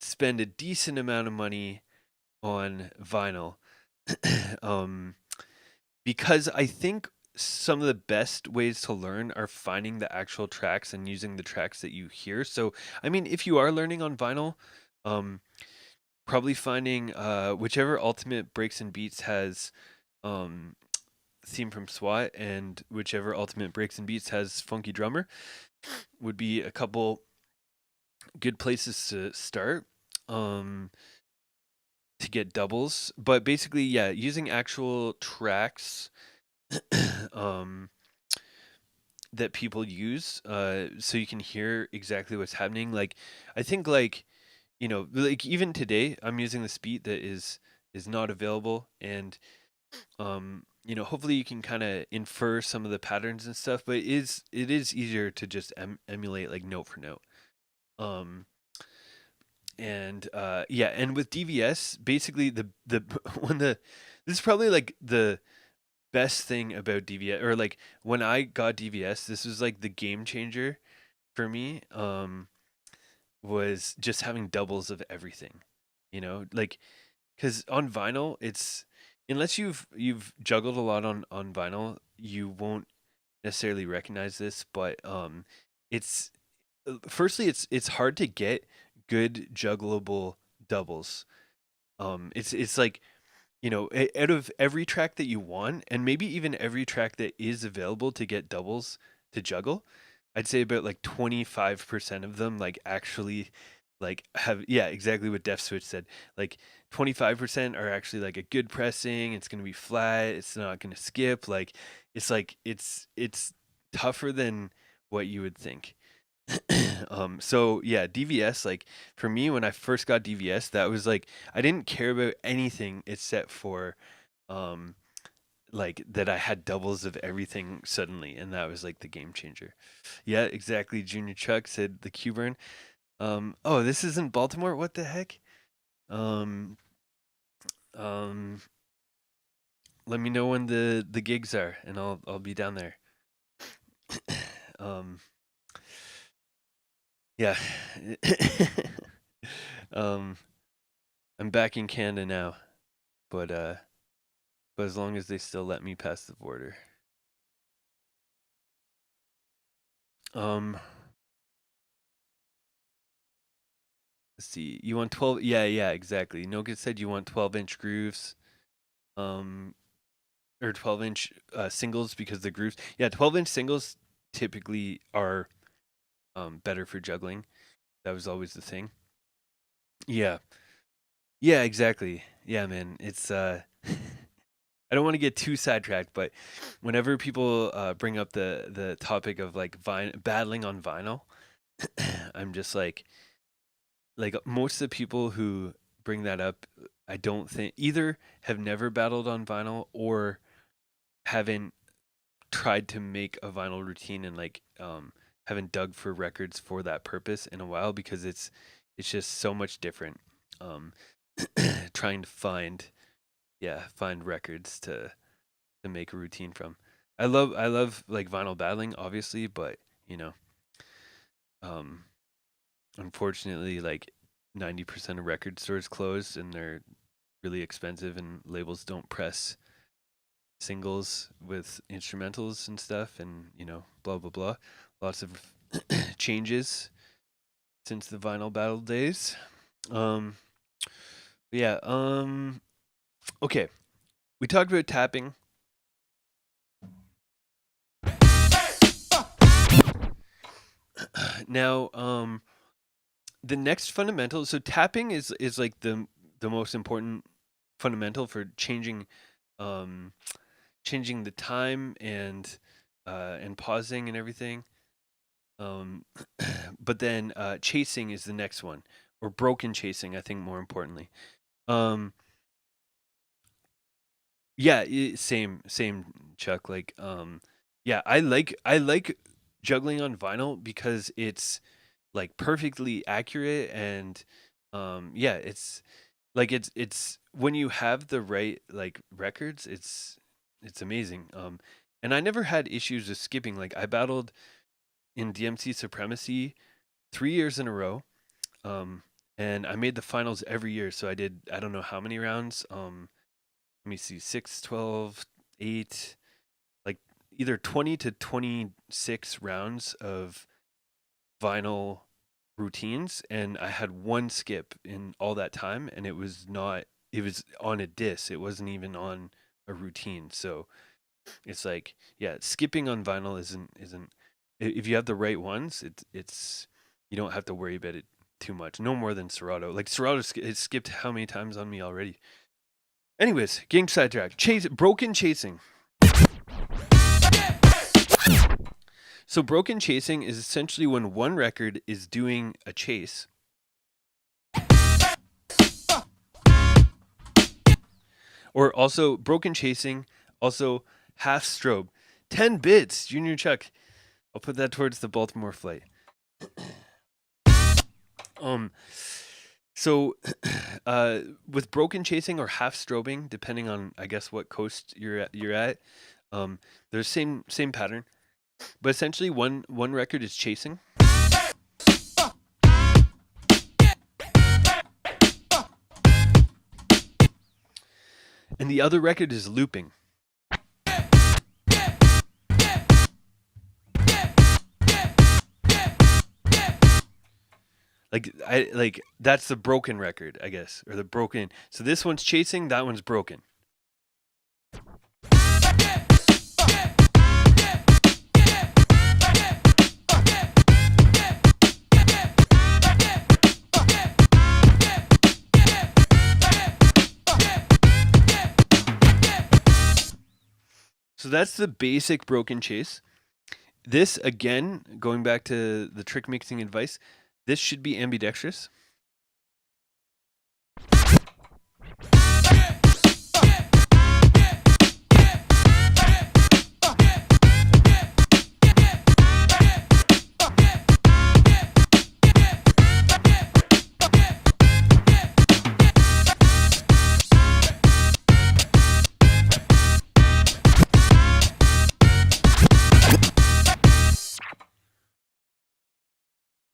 spend a decent amount of money on vinyl. Because I think some of the best ways to learn are finding the actual tracks and using the tracks that you hear. So, I mean, if you are learning on vinyl, probably finding whichever Ultimate Breaks and Beats has um theme from SWAT, and whichever Ultimate Breaks and Beats has Funky Drummer would be a couple good places to start to get doubles. But basically, yeah, using actual tracks um, that people use so you can hear exactly what's happening. Like, I think, like, like even today, I'm using this beat that is not available, and hopefully you can kind of infer some of the patterns and stuff. But it is easier to just emulate like note for note. Um, and yeah, and with DVS, basically the when the this is probably like the best thing about DVS, or like when I got DVS, this was like the game changer for me. Was just having doubles of everything, like because on vinyl, it's unless you've juggled a lot on vinyl, you won't necessarily recognize this, but it's firstly it's hard to get good juggleable doubles. It's like out of every track that you want, and maybe even every track that is available to get doubles to juggle, I'd say about like 25% of them like actually like have, yeah, exactly what Def Switch said. Like 25% are actually like a good pressing, it's gonna be flat, it's not gonna skip. Like it's tougher than what you would think. So yeah, DVS, like for me when I first got DVS, that was like I didn't care about anything except for um like that I had doubles of everything suddenly, and that was like the game changer. Yeah, exactly. Junior Chuck said the Q burn. Oh, this isn't Baltimore? What the heck? Um um Let me know when the gigs are and I'll be down there. um yeah. um I'm back in Canada now, but as long as they still let me pass the border. Um, let's see. You want 12? Yeah, yeah, exactly. Noga said you want 12-inch grooves, um, or 12-inch singles because the grooves. Yeah, 12-inch singles typically are better for juggling. That was always the thing. Yeah, yeah, exactly. Yeah, man. It's I don't want to get too sidetracked, but whenever people bring up the topic of like battling on vinyl, I'm just like most of the people who bring that up, I don't think either have never battled on vinyl or haven't tried to make a vinyl routine, and like haven't dug for records for that purpose in a while, because it's just so much different. Um, trying to find records to make a routine from. I love like vinyl battling, obviously, but you know, um, unfortunately, like 90% of record stores closed and they're really expensive, and labels don't press singles with instrumentals and stuff, and blah blah blah. Lots of changes since the vinyl battle days. Um, yeah. Okay. We talked about tapping. Now, the next fundamental. So tapping is like the most important fundamental for um changing the time and pausing and everything. Um, but then chasing is the next one, or broken chasing, I think, more importantly. Um, yeah, same, Chuck. Like, yeah, I like juggling on vinyl because it's like perfectly accurate, and yeah, it's when you have the right like records, it's amazing. And I never had issues with skipping. Like I battled in DMC Supremacy 3 years in a row. Um, and I made the finals every year. So I did, I don't know how many rounds. Let me see, 6, 12, 8, like either 20 to 26 rounds of vinyl routines, and I had one skip in all that time, and it was not. It was on a diss. It wasn't even on a routine. So it's like, yeah, skipping on vinyl isn't. If you have the right ones, it's you don't have to worry about it too much. No more than Serato. Like Serato, it skipped how many times on me already. Anyways, getting sidetracked. Broken chasing. So broken chasing is essentially when one record is doing a chase. Or also broken chasing, also half strobe. 10 bits, Junior Chuck. I'll put that towards the Baltimore flight. So with broken chasing or half strobing, depending on I guess what coast you're at, there's same pattern. But essentially one record is chasing. And the other record is looping. Like that's the broken record, I guess, or the broken. So this one's chasing, that one's broken. So that's the basic broken chase. This, again, going back to the trick mixing advice, this should be ambidextrous.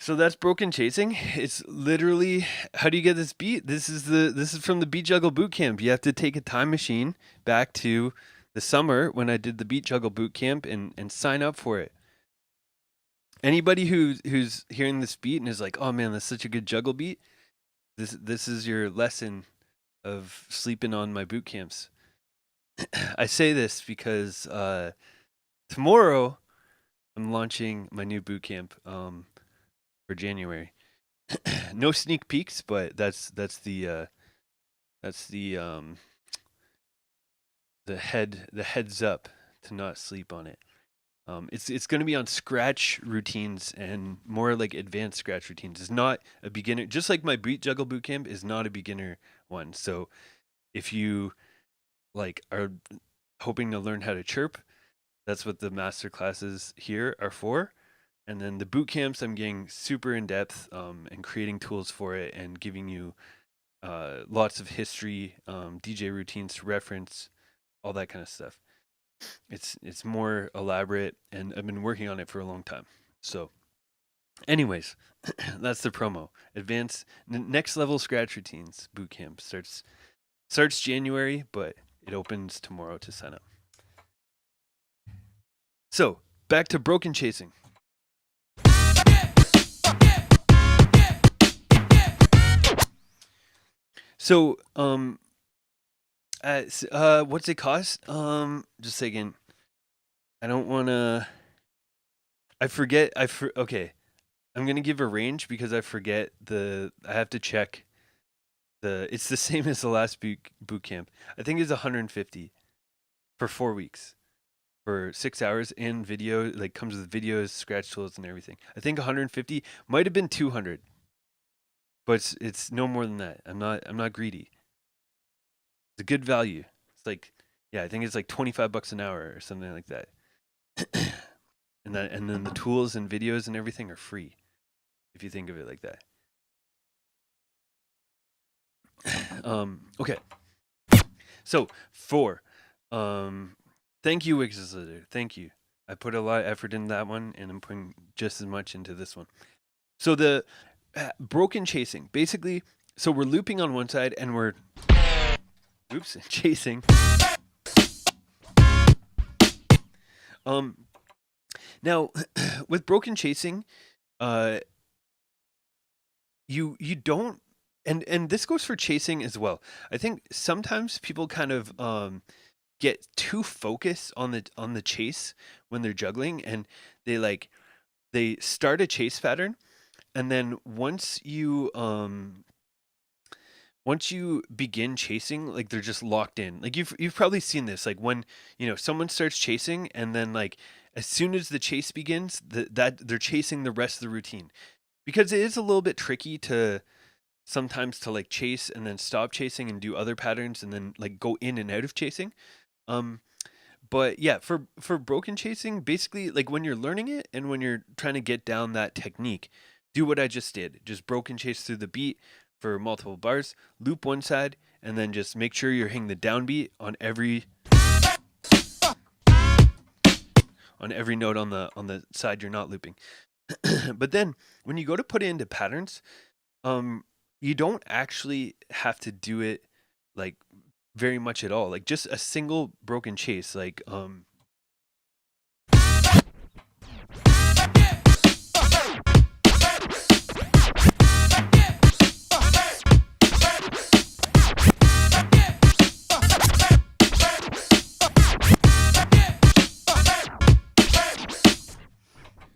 So that's broken chasing. It's literally, how do you get this beat? This is from the Beat Juggle Bootcamp. You have to take a time machine back to the summer when I did the Beat Juggle Bootcamp and sign up for it. Anybody who's hearing this beat and is like, oh man, that's such a good juggle beat. This is your lesson of sleeping on my boot camps. I say this because tomorrow I'm launching my new boot camp for January. No sneak peeks, but that's the heads up to not sleep on it. It's going to be on scratch routines and more like advanced scratch routines. It's not a beginner, just like my Beat Juggle Bootcamp is not a beginner one. So if you like are hoping to learn how to chirp, that's what the master classes here are for. And then the boot camps, I'm getting super in depth and creating tools for it and giving you lots of history, DJ routines to reference, all that kind of stuff. It's more elaborate, and I've been working on it for a long time. So, anyways, that's the promo. Advanced next level scratch routines boot camp starts January, but it opens tomorrow to sign up. So back to broken chasing. So, what's it cost? Just a second. I don't want to. I forget. Okay. I'm gonna give a range because I forget I have to check. It's the same as the last boot camp. I think it's 150 for 4 weeks, for 6 hours in video. Like comes with videos, scratch tools, and everything. I think 150 might have been 200. But it's no more than that. I'm not greedy. It's a good value. It's like, yeah, I think it's like $25 an hour or something like that. and then the tools and videos and everything are free, if you think of it like that. Okay. So 4. Thank you, Wixlitter. Thank you. I put a lot of effort in that one, and I'm putting just as much into this one. So the broken chasing, basically, so we're looping on one side and we're chasing. Now with broken chasing, you don't, and this goes for chasing as well. I think sometimes people kind of get too focused on the chase when they're juggling, and they like they start a chase pattern, and then once you begin chasing, like they're just locked in. Like you've probably seen this, like when someone starts chasing, and then like as soon as the chase begins, that they're chasing the rest of the routine, because it is a little bit tricky to sometimes to like chase and then stop chasing and do other patterns and then like go in and out of chasing. Um, but yeah, for broken chasing, basically like when you're learning it and when you're trying to get down that technique, do what I just did. Just broken chase through the beat for multiple bars, loop one side, and then just make sure you're hitting the downbeat on every note on the side you're not looping. But then when you go to put it into patterns, you don't actually have to do it like very much at all. Like just a single broken chase, like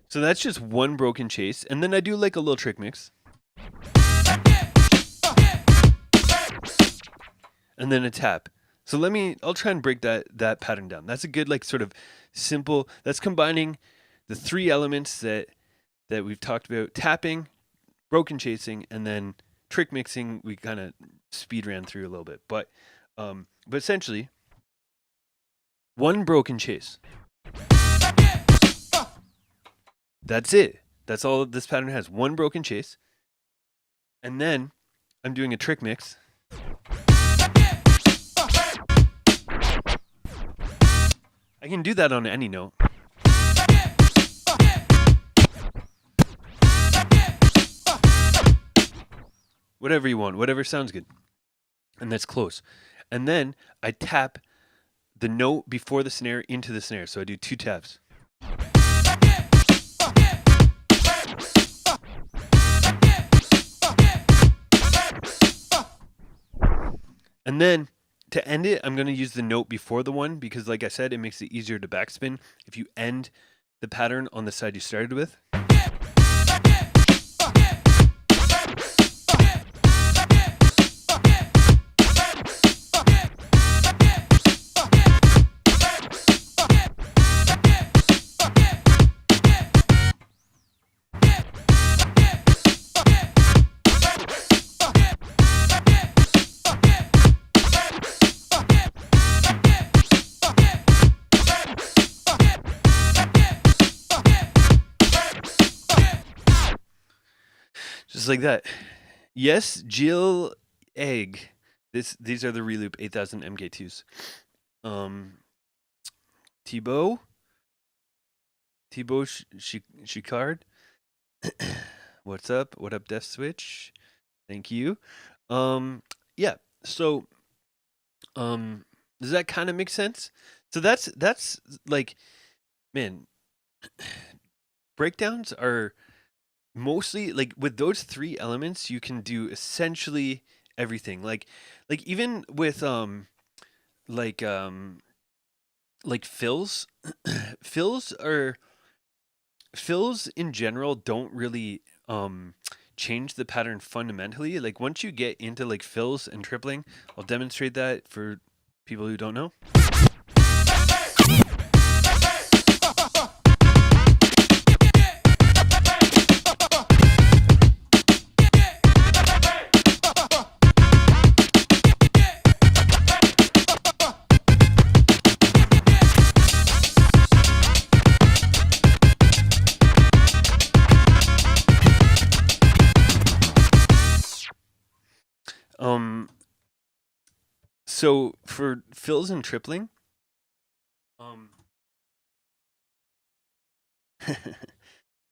so that's just one broken chase, and then I do like a little trick mix. And then a tap. So I'll try and break that pattern down. That's a good like sort of simple, that's combining the three elements that we've talked about: tapping, broken chasing, and then trick mixing. We kind of speed ran through a little bit, but essentially one broken chase. That's it. That's all this pattern has. One broken chase. And then I'm doing a trick mix. I can do that on any note. Whatever you want, whatever sounds good. And that's close. And then I tap the note before the snare into the snare. So I do two taps. And then to end it, I'm going to use the note before the one because, like I said, it makes it easier to backspin if you end the pattern on the side you started with. Just like that. Yes, Jill Egg. These are the Reloop 8000 MK2s. Thibaut Chicard. What's up? What up, Death Switch? Thank you. Yeah. So, does that kind of make sense? So that's like, man, breakdowns are mostly like with those three elements you can do essentially everything. Like even with fills. Fills in general don't really change the pattern fundamentally. Like once you get into like fills and tripling, I'll demonstrate that for people who don't know. So for fills and tripling,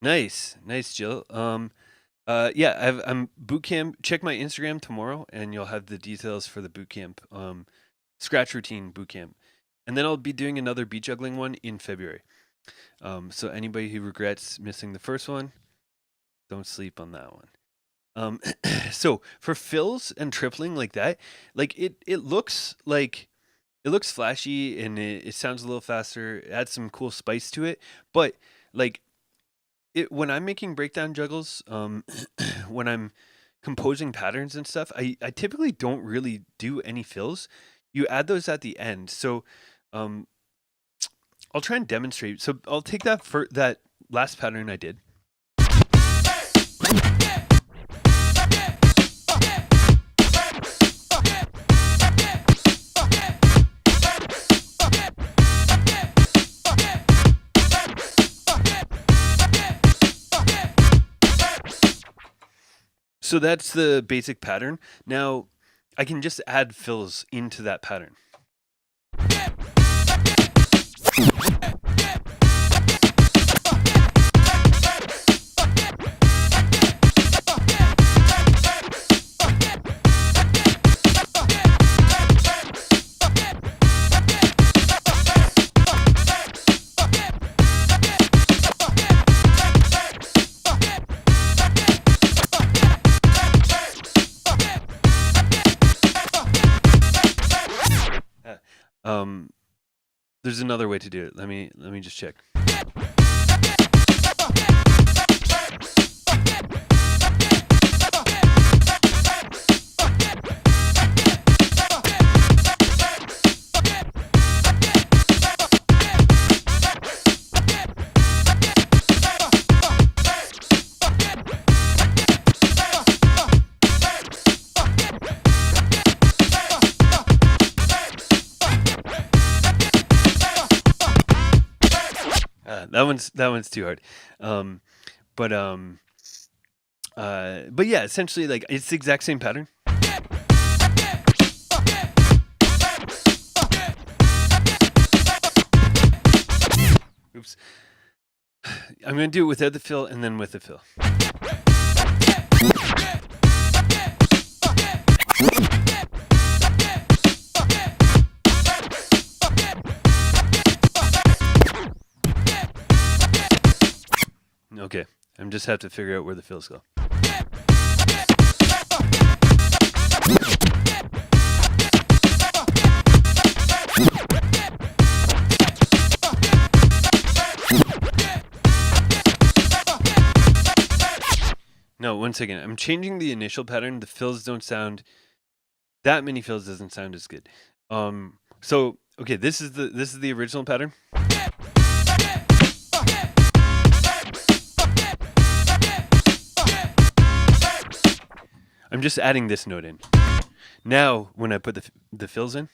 nice, Jill. Yeah, I'm boot camp. Check my Instagram tomorrow, and you'll have the details for the boot camp, scratch routine boot camp, and then I'll be doing another beat juggling one in February. So anybody who regrets missing the first one, don't sleep on that one. Um, so for fills and tripling like that, like it looks flashy and it sounds a little faster. It adds some cool spice to it, but like when I'm making breakdown juggles, when I'm composing patterns and stuff, I typically don't really do any fills. You add those at the end. So um, I'll try and demonstrate. So I'll take that last pattern I did. So that's the basic pattern. Now I can just add fills into that pattern. There's another way to do it. Let me just check. That one's too hard. But yeah, essentially like it's the exact same pattern. Oops. I'm gonna do it without the fill and then with the fill. Okay, I just have to figure out where the fills go. No, one second. I'm changing the initial pattern. The fills don't sound that many fills doesn't sound as good. So okay, this is the original pattern. I'm just adding this note in. Now, when I put the fills in.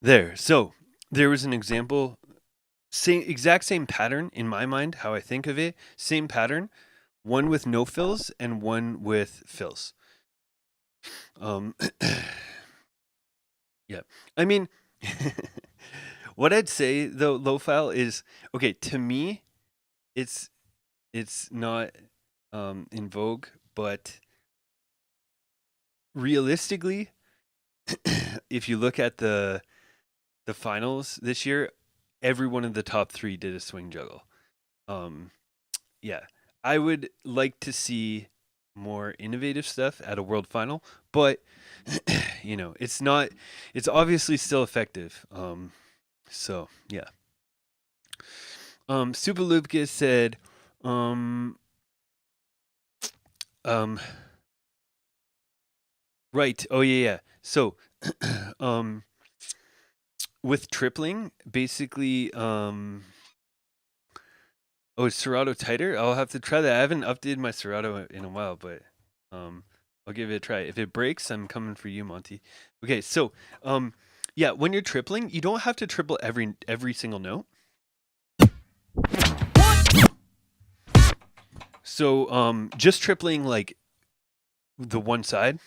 There. So there was an example, exact same pattern in my mind, how I think of it. Same pattern, one with no fills and one with fills. Yeah. I mean, what I'd say though, low file is okay. To me, it's not in vogue, but realistically, if you look at the finals this year, every one of the top 3 did a swing juggle. Yeah, I would like to see more innovative stuff at a world final, but you know, it's obviously still effective. So yeah. Super Lupkus said, right. Oh yeah. So, with tripling, basically, oh, is Serato tighter? I'll have to try that. I haven't updated my Serato in a while, but um, I'll give it a try. If it breaks, I'm coming for you, Monty. Okay, so yeah, when you're tripling, you don't have to triple every single note. So just tripling like the one side.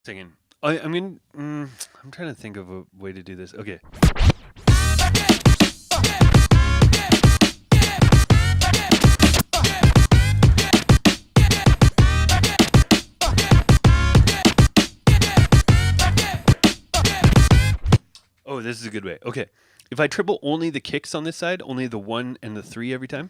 Second, I'm trying to think of a way to do this. Okay. Oh, this is a good way. Okay. If I triple only the kicks on this side, only the 1 and the 3 every time.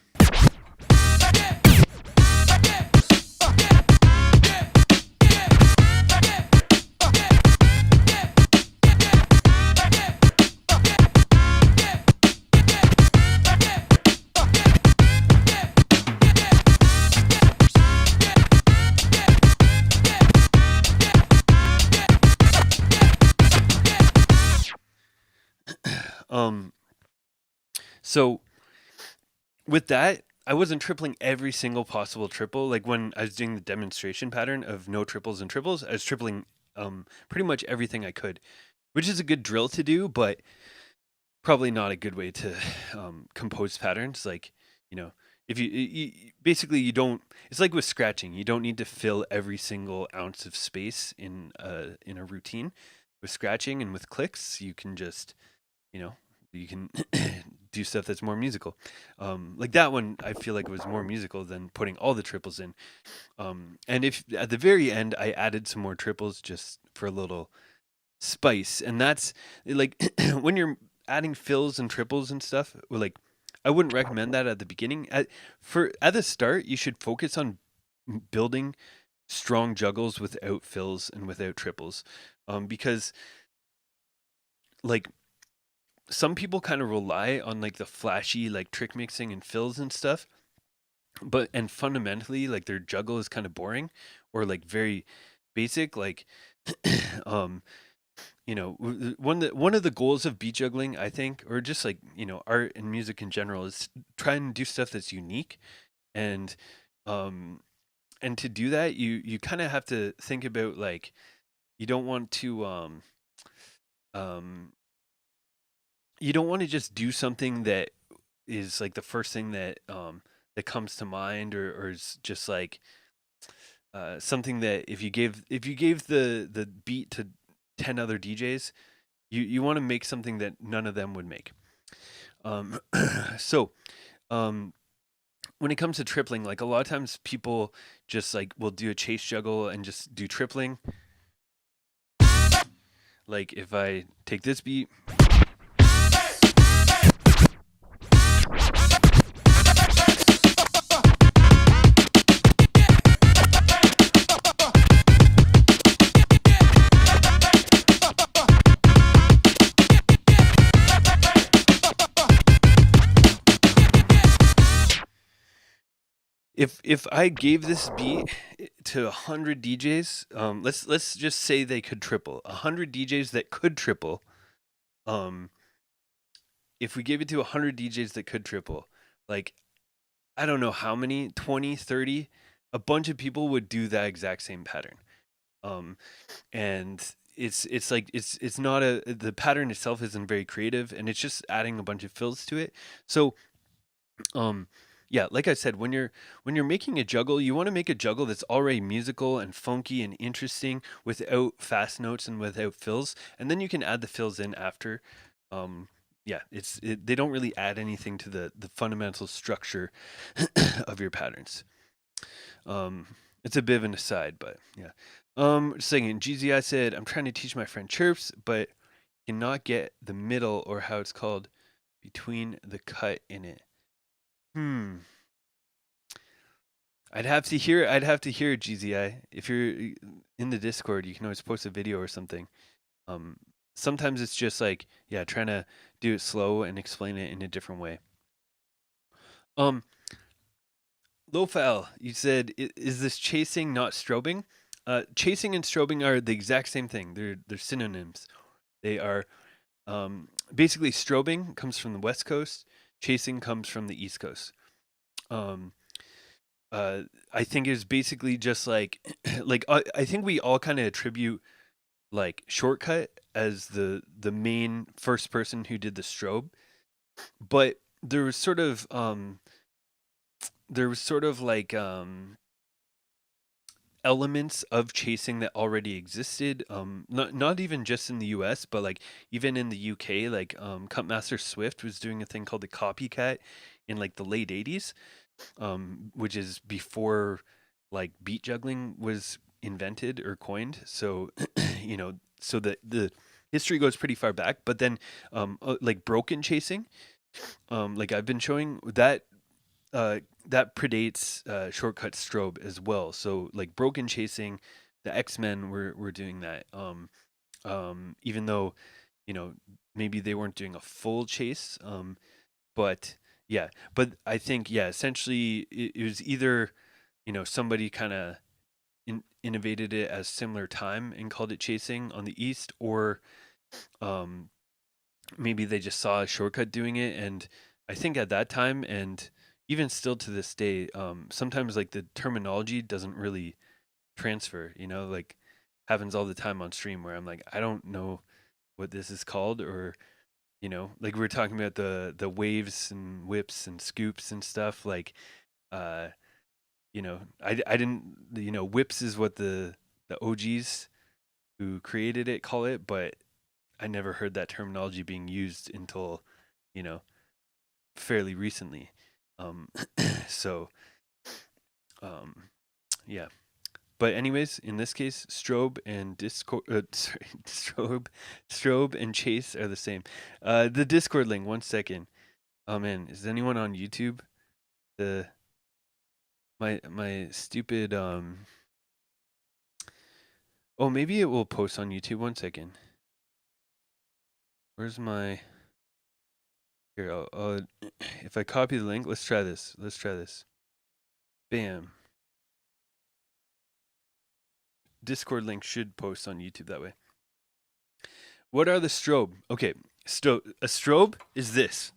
So with that, I wasn't tripling every single possible triple. Like when I was doing the demonstration pattern of no triples and triples, I was tripling pretty much everything I could, which is a good drill to do, but probably not a good way to compose patterns. Like, you know, if you basically you don't. It's like with scratching. You don't need to fill every single ounce of space in a routine. With scratching and with clicks, you can just, you can do stuff that's more musical. Like that one, I feel like it was more musical than putting all the triples in. And if at the very end I added some more triples just for a little spice, and that's like when you're adding fills and triples and stuff, like I wouldn't recommend that at the beginning. At the start, you should focus on building strong juggles without fills and without triples, because like some people kind of rely on like the flashy like trick mixing and fills and stuff, and fundamentally like their juggle is kind of boring or like very basic. Like one of the goals of beat juggling, I think, or just like art and music in general, is try and do stuff that's unique. And and to do that, you kind of have to think about like you don't want to um you don't want to just do something that is like the first thing that that comes to mind, or is just like something that if you gave the beat to 10 other DJs, you want to make something that none of them would make. So when it comes to tripling, like a lot of times people just like will do a chase juggle and just do tripling. Like if I take this beat, if I gave this beat to 100 DJs, let's just say they could triple. 100 DJs that could triple. If we gave it to 100 DJs that could triple, like I don't know how many, 20, 30, a bunch of people would do that exact same pattern. And it's like it's not the pattern itself isn't very creative, and it's just adding a bunch of fills to it. So yeah, like I said, when you're making a juggle, you want to make a juggle that's already musical and funky and interesting without fast notes and without fills, and then you can add the fills in after. Yeah, they don't really add anything to the fundamental structure of your patterns. It's a bit of an aside, but yeah. Second, GZI said, I'm trying to teach my friend chirps, but cannot get the middle, or how it's called, between the cut in it. I'd have to hear GZI. If you're in the Discord, you can always post a video or something. Sometimes it's just like, yeah, trying to do it slow and explain it in a different way. Lofal, you said, is this chasing, not strobing? Chasing and strobing are the exact same thing. They're synonyms. They are basically strobing comes from the West Coast, chasing comes from the East Coast. Um, I think it's basically just like like I think we all kind of attribute like Shortcut as the main first person who did the strobe, but there was sort of like elements of chasing that already existed. Not even just in the U.S., but like even in the U.K. Like Cutmaster Swift was doing a thing called the copycat in like the late '80s, which is before like beat juggling was invented or coined. So you know, so the history goes pretty far back. But then like broken chasing, like I've been showing that that predates Shortcut Strobe as well. So like broken chasing, the X-Men were doing that. Even though, you know, maybe they weren't doing a full chase. But yeah, but I think yeah, essentially it was either, you know, somebody kind of innovated it as similar time and called it chasing on the East, or um, maybe they just saw a Shortcut doing it. And I think at that time, and even still to this day, sometimes like the terminology doesn't really transfer, you know, like happens all the time on stream where I'm like, I don't know what this is called, or you know, like we were talking about the waves and whips and scoops and stuff. Like, uh, you know, I didn't, you know, whips is what the OGs who created it call it, but I never heard that terminology being used until, you know, fairly recently. Um, so, um, yeah. But anyways, in this case, strobe and Discord, sorry, strobe and chase are the same. The Discord link. 1 second. Oh man, is anyone on YouTube? The my stupid Oh, maybe it will post on YouTube. 1 second. Where's my? Here, if I copy the link, let's try this. Let's try this. Bam. Discord link should post on YouTube that way. What are the strobe? Okay, a strobe is this.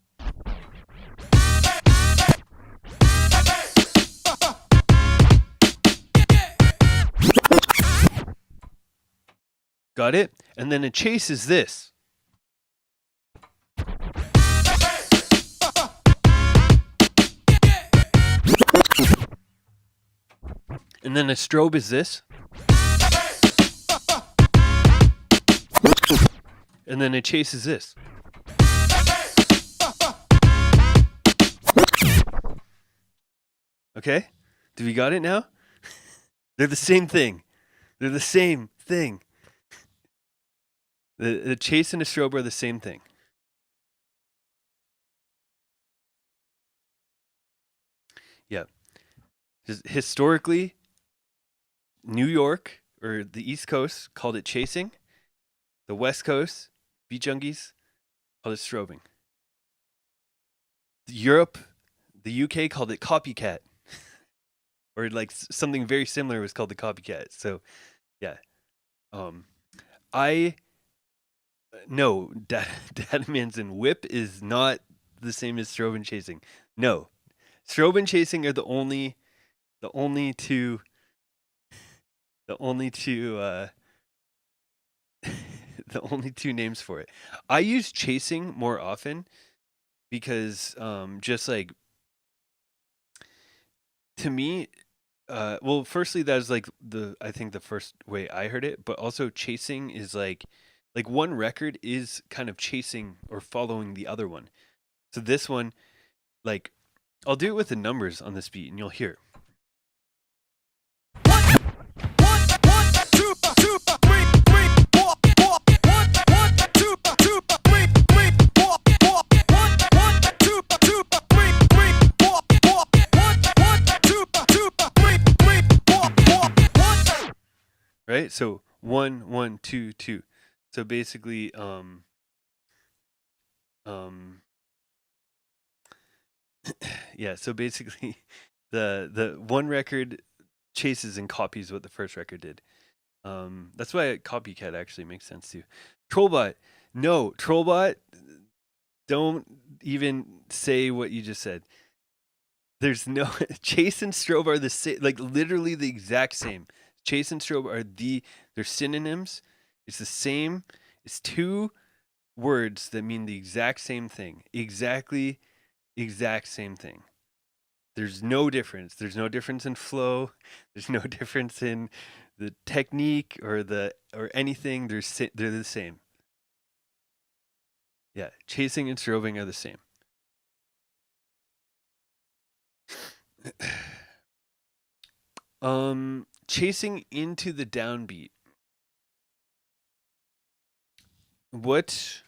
Got it? And then a chase is this. And then a strobe is this. And then a chase is this. Okay? Do we got it now? They're the same thing. They're the same thing. The chase and a strobe are the same thing. Yeah. Just historically, New York or the East Coast called it chasing. The West Coast, beat junkies, called it strobing. Europe, the UK called it copycat. Or like something very similar was called the copycat. So, yeah. I no, Dadamans and whip is not the same as strobe and chasing. No. Strobe and chasing are the only two the only two the only two names for it. I use chasing more often because just like to me well, firstly that is like I think the first way I heard it, but also chasing is like one record is kind of chasing or following the other one. So this one, like I'll do it with the numbers on this beat and you'll hear. Right? So 1 1 2 2. So basically yeah, so basically the one record chases and copies what the first record did. That's why copycat actually makes sense too. Trollbot, no, Trollbot. Don't even say what you just said. There's no Chase and Strobe are the same, like literally the exact same. Chase and Strobe are they're synonyms. It's the same. It's two words that mean the exact same thing. Exact same thing. There's no difference. There's no difference in flow. There's no difference in the technique or anything. They're the same. Yeah, chasing and strobing are the same. Chasing into the downbeat. What?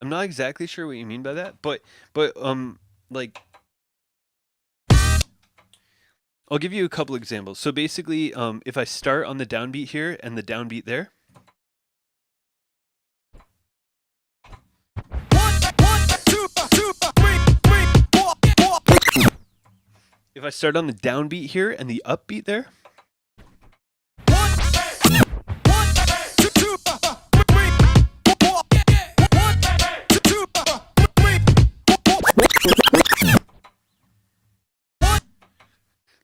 I'm not exactly sure what you mean by that, but like I'll give you a couple examples. So basically, if I start on the downbeat here and the downbeat there. If I start on the downbeat here and the upbeat there.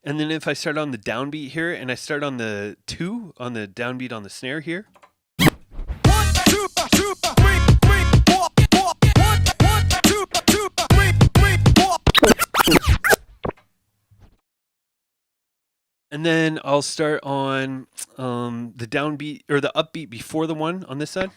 And then if I start on the downbeat here and I start on the 2 on the downbeat on the snare here. And then I'll start on the downbeat or the upbeat before the 1 on this side.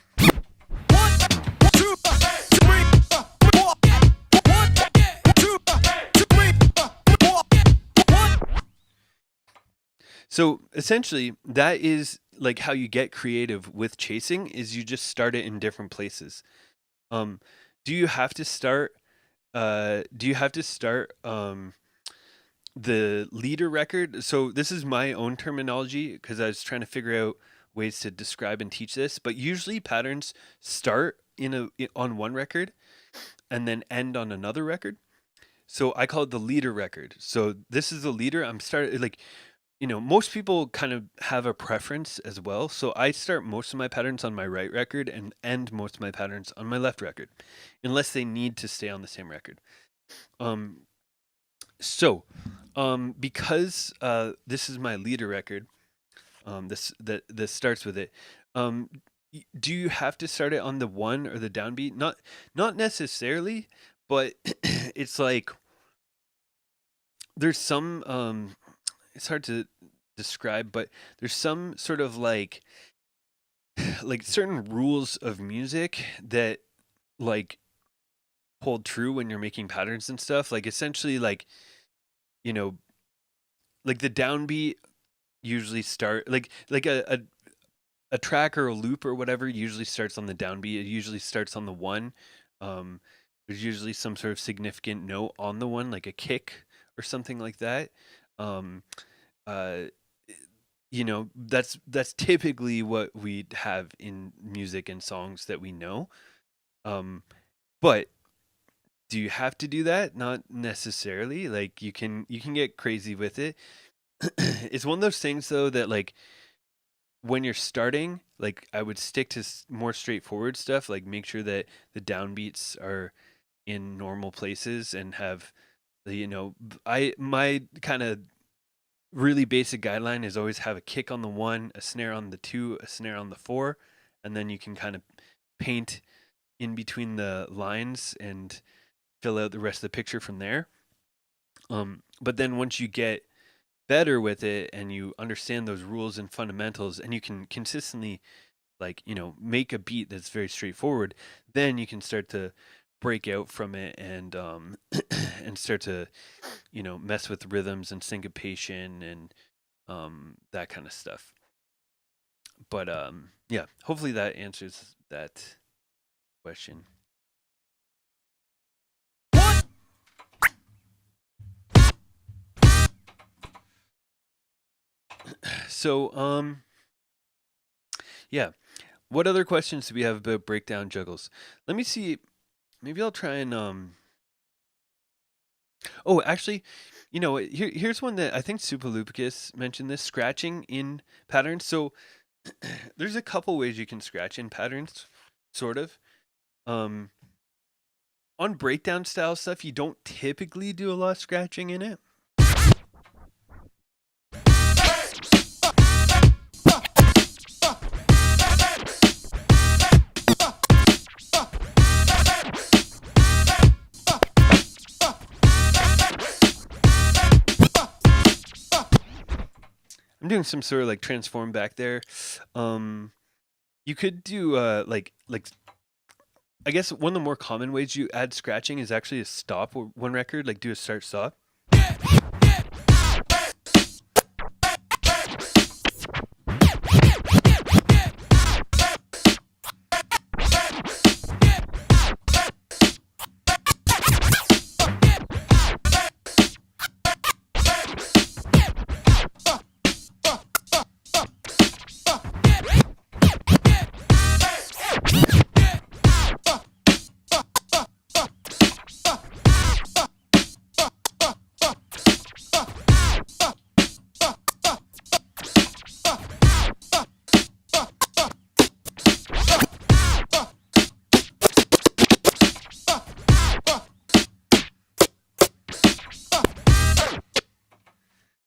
So essentially, that is like how you get creative with chasing. Is you just start it in different places. Do you have to start? The leader record? So this is my own terminology because I was trying to figure out ways to describe and teach this. But usually patterns start on one record and then end on another record. So I call it the leader record. So this is the leader. I'm starting like. Most people kind of have a preference as well. So I start most of my patterns on my right record and end most of my patterns on my left record, unless they need to stay on the same record. Because this is my leader record, this starts with it. Do you have to start it on the 1 or the downbeat? Not necessarily, but it's like there's some. It's hard to describe, but there's some sort of like certain rules of music that like hold true when you're making patterns and stuff. Like essentially like the downbeat usually start like a track or a loop or whatever usually starts on the downbeat. It usually starts on the 1. There's usually some sort of significant note on the 1, like a kick or something like that. That's typically what we have in music and songs that we know. But do you have to do that? Not necessarily. Like you can get crazy with it. It's one of those things though that like when you're starting, like I would stick to more straightforward stuff, like make sure that the downbeats are in normal places and have my kind of really basic guideline is always have a kick on the 1, a snare on the 2, a snare on the 4, and then you can kind of paint in between the lines and fill out the rest of the picture from there. But then once you get better with it and you understand those rules and fundamentals and you can consistently make a beat that's very straightforward, then you can start to break out from it and and start to mess with rhythms and syncopation and that kind of stuff. But yeah, hopefully that answers that question. So yeah, what other questions do we have about breakdown juggles? Let me see. Maybe I'll try and Oh, actually, here's one that I think Supalupicus mentioned this scratching in patterns. So there's a couple ways you can scratch in patterns, sort of. Um, on breakdown style stuff, you don't typically do a lot of scratching in it. I'm doing some sort of like transform back there. You could do like I guess one of the more common ways you add scratching is actually a stop one record, like do a start stop.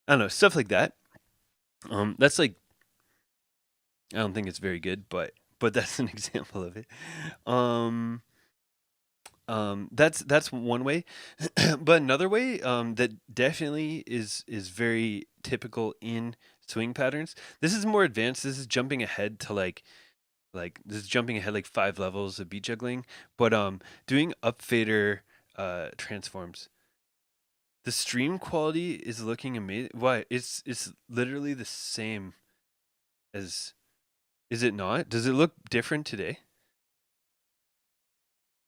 I don't know, stuff like that. That's like, I don't think it's very good, but that's an example of it. That's one way, but another way that definitely is very typical in swing patterns. This is more advanced. This is jumping ahead to like this is jumping ahead like 5 levels of beat juggling, but doing up fader transforms. The stream quality is looking amazing. Why? It's literally the same as. Is it not? Does it look different today?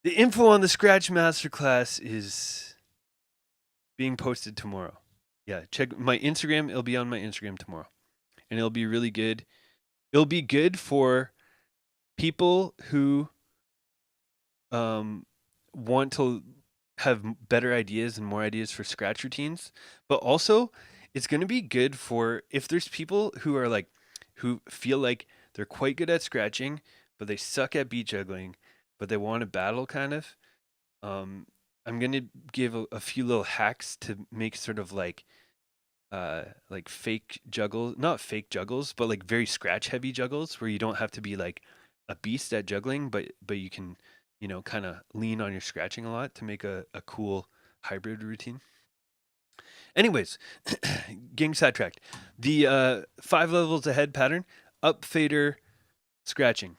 The info on the Scratch Masterclass is being posted tomorrow. Yeah, check my Instagram. It'll be on my Instagram tomorrow, and it'll be really good. It'll be good for people who want to have better ideas and more ideas for scratch routines, but also it's going to be good for if there's people who are like who feel like they're quite good at scratching but they suck at beat juggling but they want to battle kind of. I'm going to give a few little hacks to make sort of like fake juggles, not fake juggles, but like very scratch heavy juggles where you don't have to be like a beast at juggling, but you can, kind of lean on your scratching a lot to make a cool hybrid routine. Anyways, getting sidetracked. The 5 levels ahead pattern, up fader, scratching.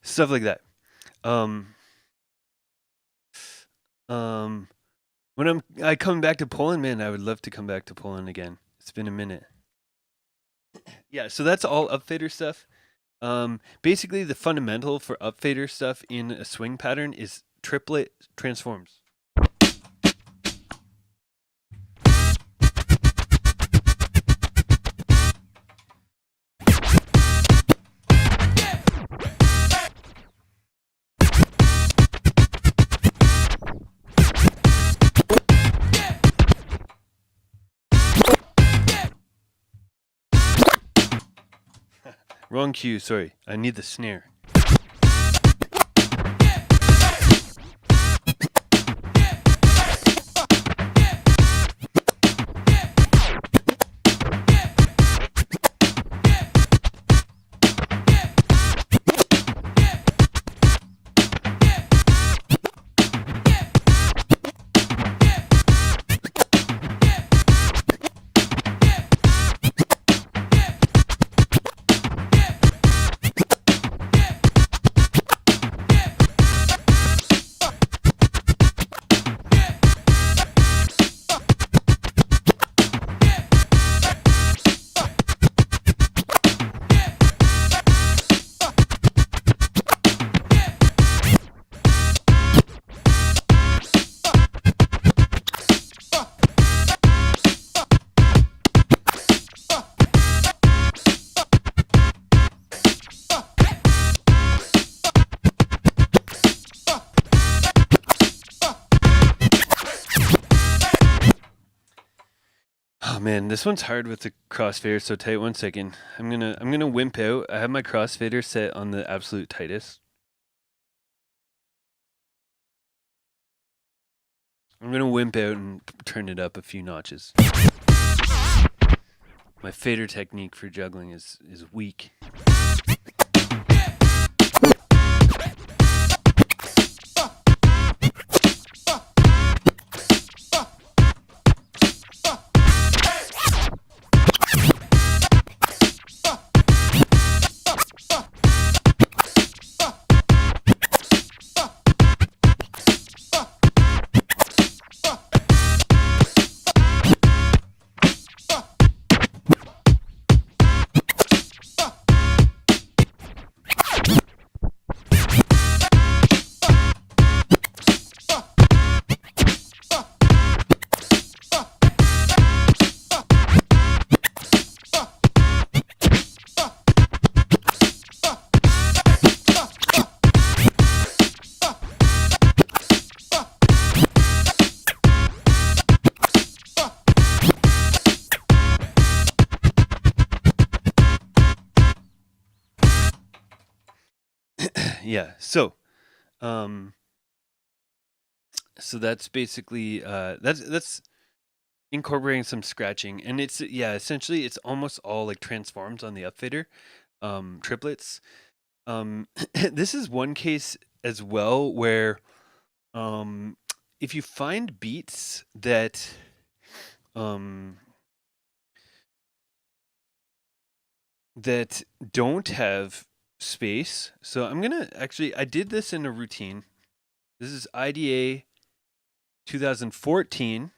Stuff like that. When I come back to Poland, man, I would love to come back to Poland again. It's been a minute. Yeah, so that's all up fader stuff. Basically, the fundamental for up fader stuff in a swing pattern is triplet transforms. Wrong cue, sorry. I need the snare. Oh man, this one's hard with the crossfader so tight. 1 second. I'm gonna wimp out. I have my crossfader set on the absolute tightest. I'm gonna wimp out and turn it up a few notches. My fader technique for juggling is weak. Yeah, so that's basically that's incorporating some scratching, and it's essentially it's almost all like transforms on the upfader, triplets. This is one case as well where if you find beats that that don't have space. So I'm gonna I did this in a routine. This is IDA 2014,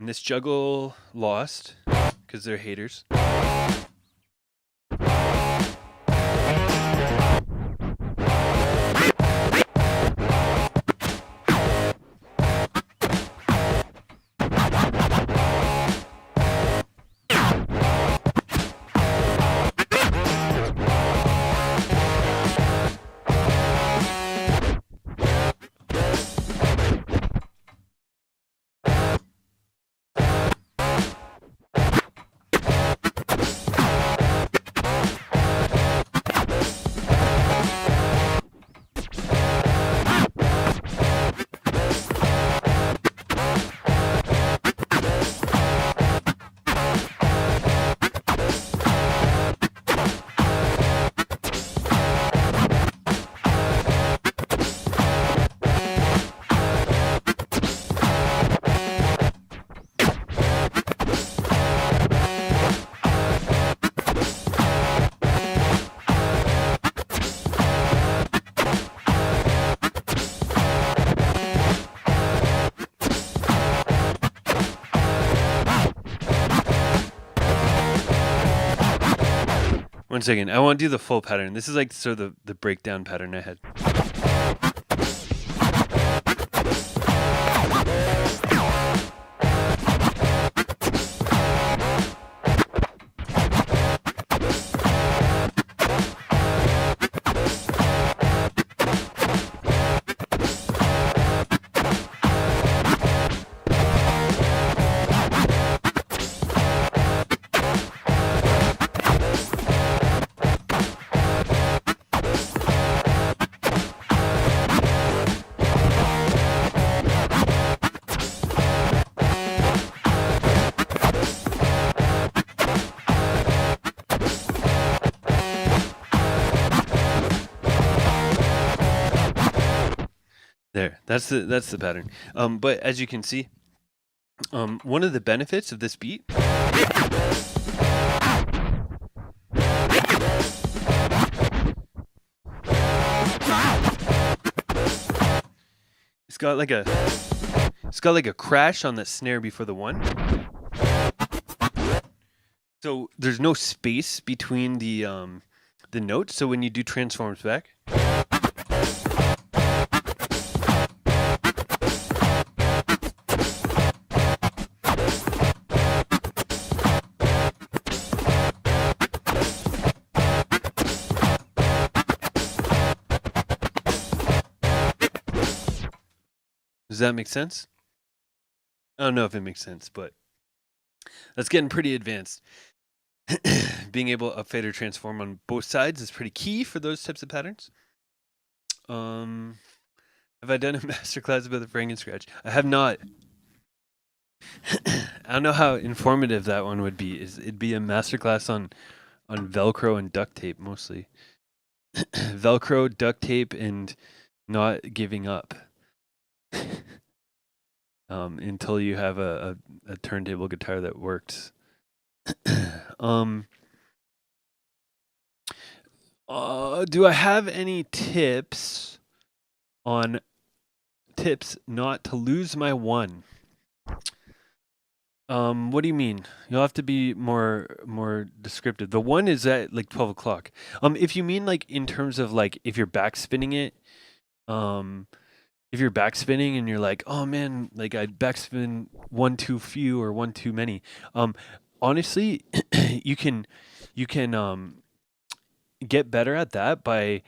and this Juggle lost because they're haters. One second, I want to do the full pattern. This is like sort of the breakdown pattern I had. There, that's the pattern. But as you can see, one of the benefits of this beat it's got like a crash on the snare before the one. So there's no space between the notes. So when you do transforms back, does that make sense? I don't know if it makes sense, but that's getting pretty advanced. Being able to upfade or transform on both sides is pretty key for those types of patterns. Um, have I done a masterclass about the Franken scratch? I have not. I don't know how informative that one would be. It'd be a masterclass on Velcro and duct tape mostly. Velcro, duct tape, and not giving up until you have a turntable guitar that works. um, do I have any tips on tips not to lose my one? What do you mean? You'll have to be more descriptive. The one is at like 12 o'clock. If you mean like in terms of like if you're backspinning it, um, if you're backspinning and you're like, oh man, like I backspin one too few or one too many. Um, honestly, you can get better at that by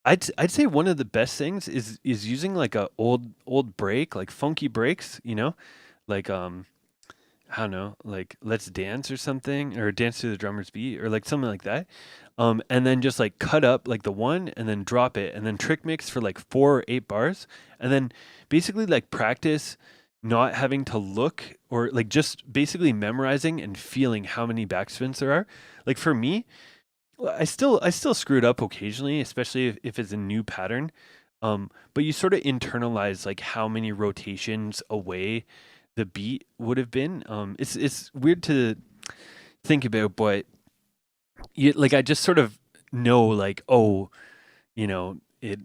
I'd say one of the best things is using like a old break, like funky breaks, like I don't know, like Let's Dance or something, or Dance to the Drummer's Beat, or like something like that. And then just like cut up like the one and then drop it, and then trick mix for like 4 or 8 bars, and then basically like practice not having to look or like just basically memorizing and feeling how many backspins there are. Like for me, I still screw it up occasionally, especially if it's a new pattern. But you sort of internalize like how many rotations away the beat would have been. It's weird to think about, but like I just sort of know like, oh, it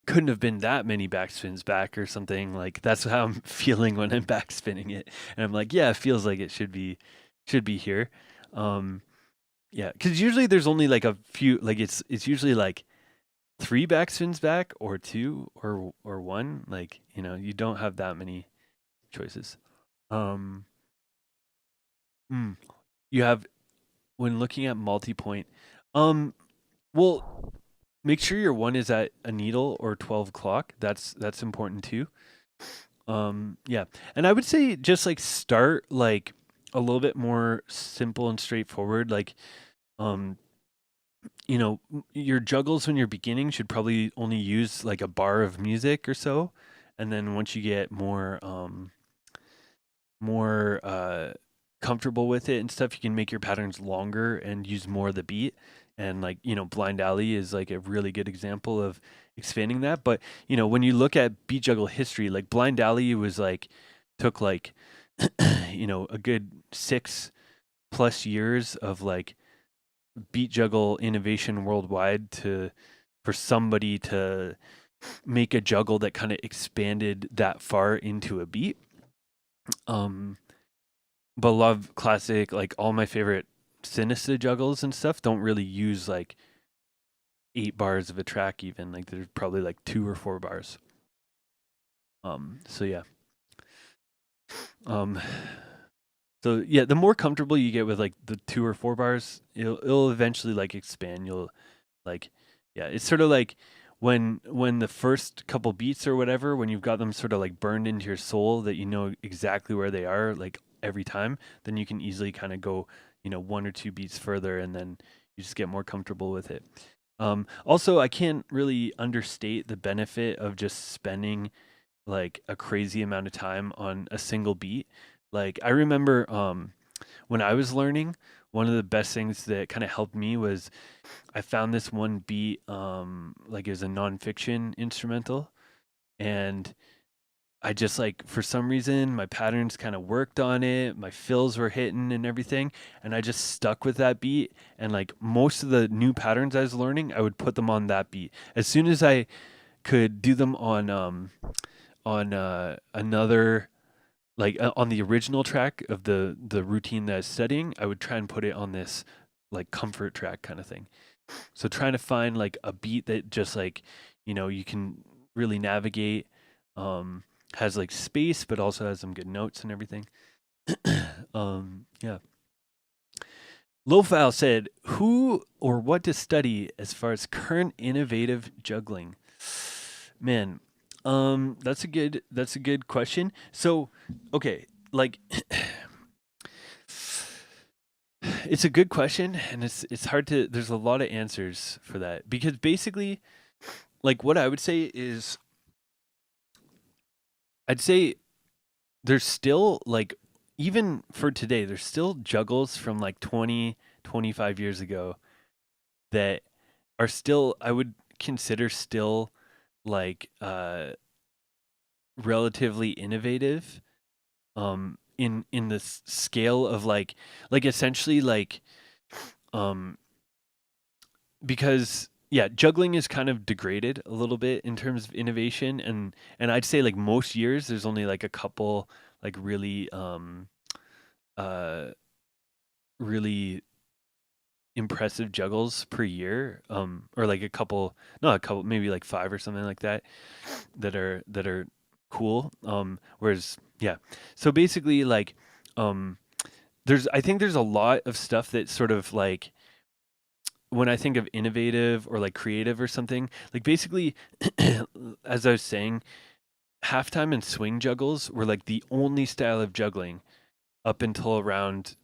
couldn't have been that many backspins back or something. Like that's how I'm feeling when I'm backspinning it, and I'm like, yeah, it feels like it should be here. Um, yeah, because usually there's only like a few. Like it's usually like three backspins back or two or one. Like you don't have that many choices. Um, mm, you have when looking at multi-point. Um, well, make sure your one is at a needle or 12 o'clock. That's important too. Yeah, and I would say just like start like a little bit more simple and straightforward. Like, um, your juggles when you're beginning should probably only use like a bar of music or so, and then once you get more comfortable with it and stuff, you can make your patterns longer and use more of the beat. And like, Blind Alley is like a really good example of expanding that. But, when you look at beat juggle history, like Blind Alley was like, took like, a good 6+ years of like beat juggle innovation worldwide for somebody to make a juggle that kind of expanded that far into a beat. Um, but love classic, like all my favorite Sinister juggles and stuff don't really use like 8 bars of a track even. Like there's probably like 2 or 4 bars. So yeah. Um so yeah, the more comfortable you get with like the 2 or 4 bars, it'll eventually like expand. You'll like yeah, it's sort of like when the first couple beats or whatever, when you've got them sort of like burned into your soul that you know exactly where they are like every time, then you can easily kind of go, 1 or 2 beats further, and then you just get more comfortable with it. Also, I can't really understate the benefit of just spending like a crazy amount of time on a single beat. Like I remember when I was learning, one of the best things that kind of helped me was I found this one beat, like it was a nonfiction instrumental, and I just like for some reason my patterns kind of worked on it, my fills were hitting and everything, and I just stuck with that beat. And like most of the new patterns I was learning, I would put them on that beat. As soon as I could do them on another like on the original track of the routine that I was studying, I would try and put it on this like comfort track kind of thing. So trying to find like a beat that just like, you can really navigate, has like space, but also has some good notes and everything. Yeah. Lofile said, "Who or what to study as far as current innovative juggling?" Man, that's a good question. So, okay, like it's a good question, and it's hard to. There's a lot of answers for that because basically, like what I would say is, I'd say there's still like even for today, there's still juggles from like 20, 25 years ago that are still I would consider still like relatively innovative in the scale of like essentially like um because yeah, juggling is kind of degraded a little bit in terms of innovation, and I'd say like most years there's only like a couple like really uh really impressive juggles per year, or like a couple, not a couple, maybe like five or something like that, that are cool. Whereas yeah, so basically like um, I think there's a lot of stuff that sort of like when I think of innovative or like creative or something, like basically, as I was saying, halftime and swing juggles were like the only style of juggling up until around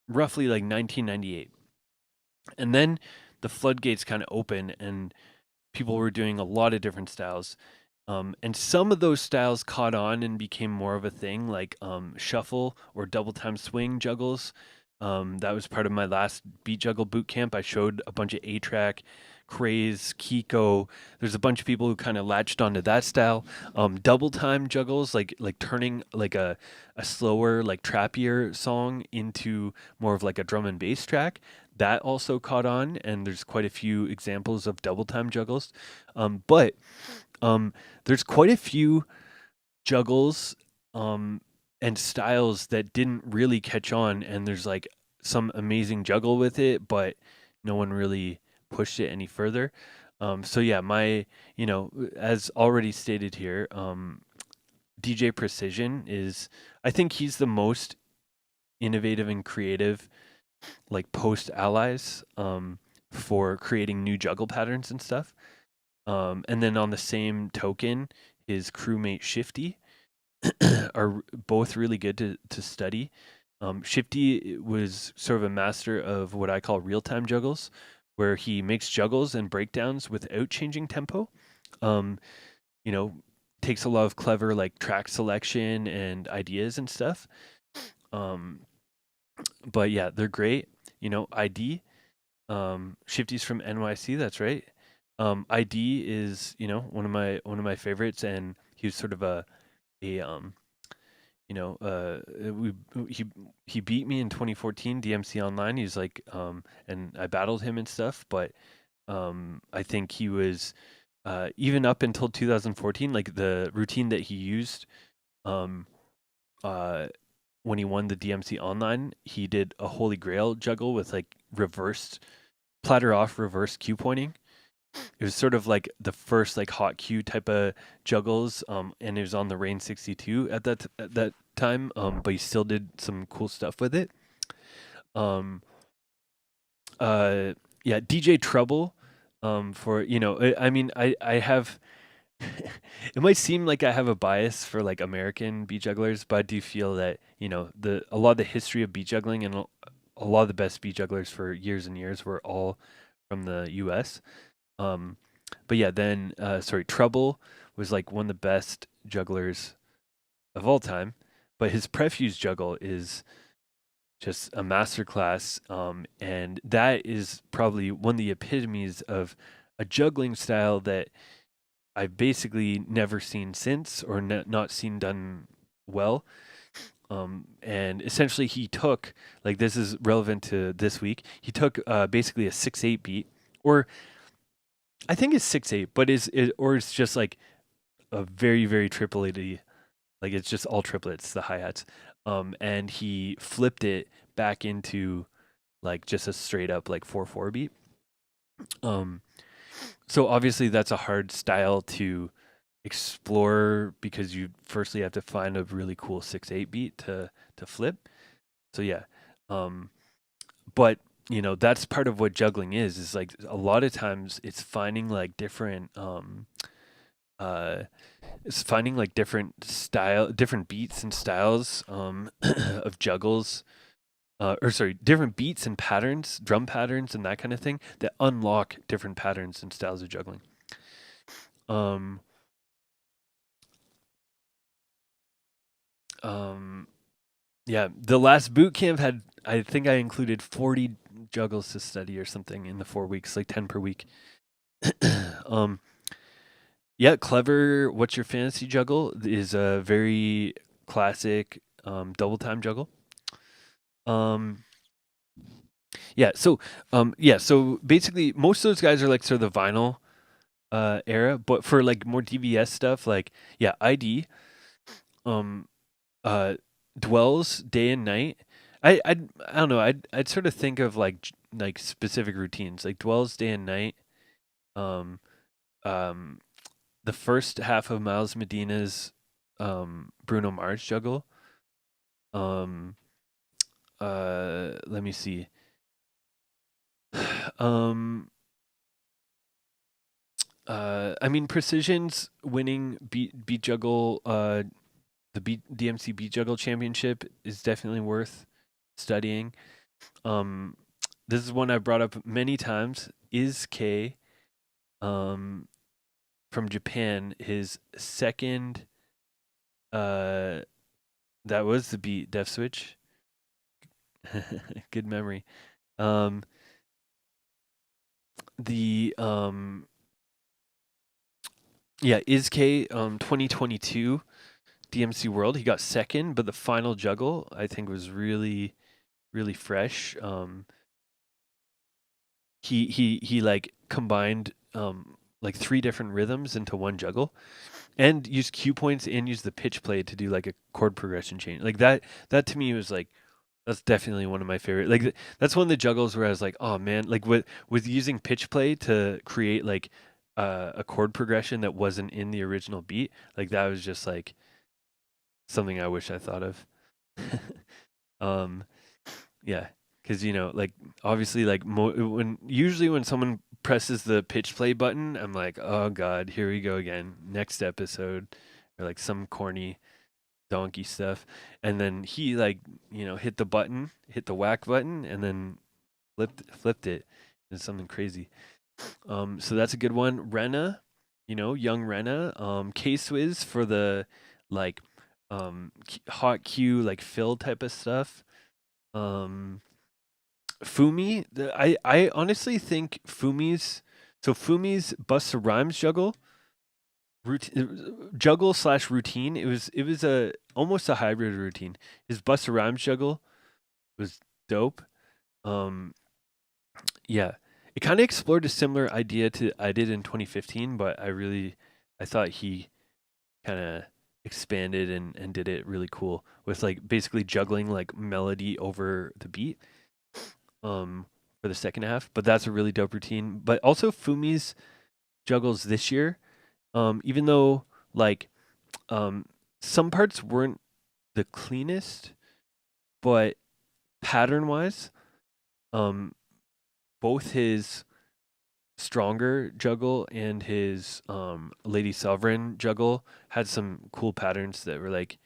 roughly like 1998. And then the floodgates kind of open and people were doing a lot of different styles. And some of those styles caught on and became more of a thing, like shuffle or double time swing juggles. That was part of my last beat juggle boot camp. I showed a bunch of A-Track, Craze, Kiko. There's a bunch of people who kind of latched onto that style. Double time juggles, like turning like a slower, like trappier song into more of like a drum and bass track. That also caught on, and there's quite a few examples of double time juggles. But there's quite a few juggles and styles that didn't really catch on, and there's like some amazing juggle with it, but no one really pushed it any further. So yeah, as already stated here, DJ Precision is, I think he's the most innovative and creative, like post allies, for creating new juggle patterns and stuff. And then on the same token, his crewmate Shifty are both really good to study. Shifty was sort of a master of what I call real time juggles, where he makes juggles and breakdowns without changing tempo. Um, you know, takes a lot of clever like track selection and ideas and stuff. Um, but yeah, they're great. ID. Shifty's from NYC. That's right. ID is one of my favorites, and he was sort of a we he beat me in 2014 DMC online. He's like and I battled him and stuff, but I think he was even up until 2014, like the routine that he used um uh when he won the DMC online, he did a holy grail juggle with like reversed platter off reverse cue pointing. It was sort of like the first like hot cue type of juggles, and it was on the Rain 62 at that time, but he still did some cool stuff with it. Um, yeah, DJ Trouble, for I mean, I have. It might seem like I have a bias for like American beat jugglers, but I do feel that a lot of the history of beat juggling and a lot of the best beat jugglers for years and years were all from the U.S. Um, but yeah, then Trouble was like one of the best jugglers of all time. But his Prefuse juggle is just a masterclass, and that is probably one of the epitomes of a juggling style that I've basically never seen since, or not seen done well. And essentially, he took, like, this is relevant to this week. He took basically a 6/8 beat, or I think it's 6/8, but or it's just like a very very triplet, like it's just all triplets, the hi hats. And he flipped it back into like just a straight up like 4/4 beat. So obviously that's a hard style to explore because you firstly have to find a really cool 6/8 beat to flip. So yeah, but that's part of what juggling is like a lot of times it's finding like different is finding like different beats and styles of juggles, or sorry, different beats and patterns, drum patterns, and that kind of thing that unlock different patterns and styles of juggling. Um, yeah, the last boot camp had, I think I included 40 juggles to study or something in the 4 weeks, like 10 per week. um, yeah, clever. What's your fantasy juggle is a very classic double time juggle. Um, so basically, most of those guys are like sort of the vinyl era, but for like more DVS stuff, like ID, um, uh, dwells day and night. I don't know. I'd sort of think of like specific routines, like dwells day and night. Um, um, the first half of Miles Medina's Bruno Mars juggle. Um, let me see. um, I mean, Precision's winning beat juggle. The DMC beat juggle championship is definitely worth studying. This is one I've brought up many times. Is K, from Japan, his second. That was the beat Def Switch. Good memory. Um, the Is K 2022 DMC World. He got second, but the final juggle I think was really really fresh. He like combined like 3 different rhythms into one juggle, and used cue points and used the pitch play to do like a chord progression change. Like that to me was like, that's definitely one of my favorite. Like that's one of the juggles where I was like, oh man, like with using pitch play to create like a chord progression that wasn't in the original beat. Like that was just like something I wish I thought of. um, yeah, because like obviously like when someone presses the pitch play button, I'm like, oh god, here we go again, next episode, or like some corny donkey stuff, and then he like hit the whack button, and then flipped it into something crazy. So that's a good one. Rena, young Rena. K-Swizz for the like hot cue like fill type of stuff. Fumi, I honestly think Fumi's Busta Rhymes juggle slash routine. It was a almost a hybrid routine. His Busta Rhymes juggle was dope. Um, yeah, it kind of explored a similar idea to I did in 2015, but I thought he kind of expanded and did it really cool with like basically juggling like melody over the beat. For the second half, but that's a really dope routine. But also Fumi's juggles this year, even though like um, some parts weren't the cleanest, but pattern wise, um, both his stronger juggle and his Lady Sovereign juggle had some cool patterns that were like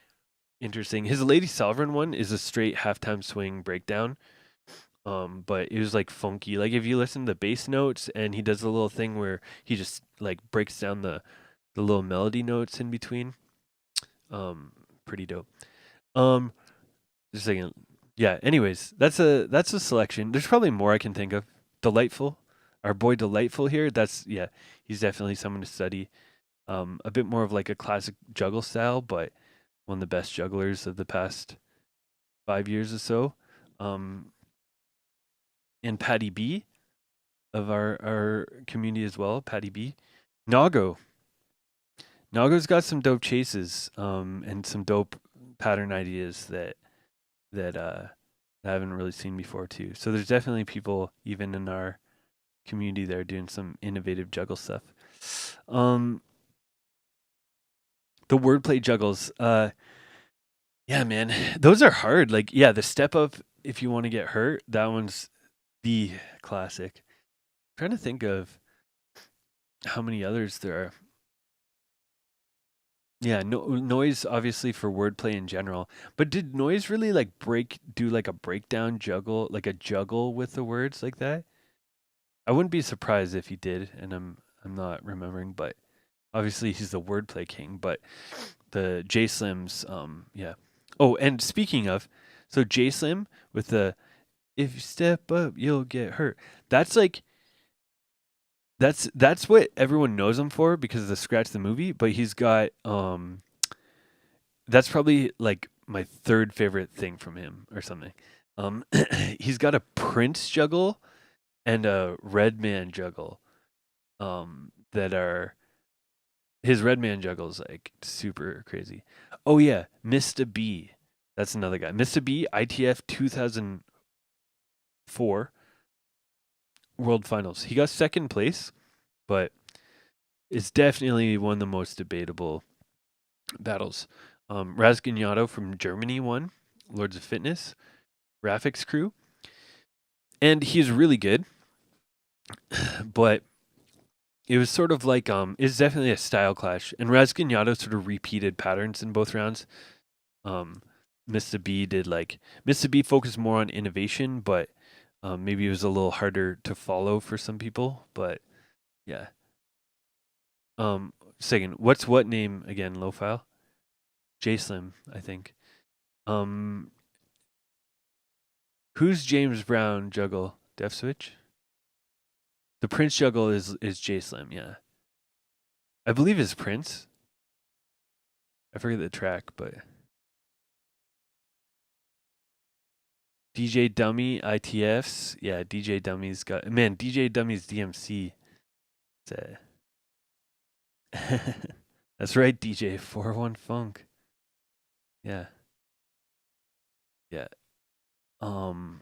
interesting. His Lady Sovereign one is a straight halftime swing breakdown. But it was like funky. Like if you listen to the bass notes, and he does a little thing where he just like breaks down the little melody notes in between. Pretty dope. Um, just a second. Yeah. Anyways, that's a selection. There's probably more I can think of. Delightful, our boy Delightful here. He's definitely someone to study. A bit more of like a classic juggle style, but one of the best jugglers of the past 5 years or so. And Patty B of our community as well, Patty B. Nago. Nago's got some dope chases, and some dope pattern ideas that I haven't really seen before too. So there's definitely people even in our community that are doing some innovative juggle stuff. The wordplay juggles. Yeah, man, those are hard. Like, yeah, the step up if you want to get hurt, that one's the classic. I'm trying to think of how many others there are. Yeah, no, noise obviously for wordplay in general. But did noise really like do like a breakdown juggle, like a juggle with the words like that? I wouldn't be surprised if he did, and I'm not remembering, but obviously he's the wordplay king. But the J Slim's, yeah. Oh, and speaking of, so J Slim with the "if you step up, you'll get hurt." That's like that's what everyone knows him for because of the Scratch the movie. But he's got that's probably like my third favorite thing from him or something. Um, he's got a Prince juggle and a Redman juggle. That are his Redman juggle's like super crazy. Oh yeah, Mr. B. That's another guy. Mr. B, ITF 2004 World Finals. He got second place, but it's definitely one of the most debatable battles. Razganato from Germany won Lords of Fitness, Raffic's crew, and he's really good. But it was sort of like it's definitely a style clash, and Razganato sort of repeated patterns in both rounds. Um, Mr. B did like Mr. B focused more on innovation, but maybe it was a little harder to follow for some people. But yeah. Second, what's what name again? Low file. J Slim, I think. Um, who's James Brown juggle? Def Switch. The Prince juggle is J Slim. Yeah, I believe it's Prince. I forget the track, but DJ Dummy ITFs. Yeah, DJ Dummy's got man. DJ Dummy's DMC. That's right, DJ 41 Funk. Yeah, yeah. Um,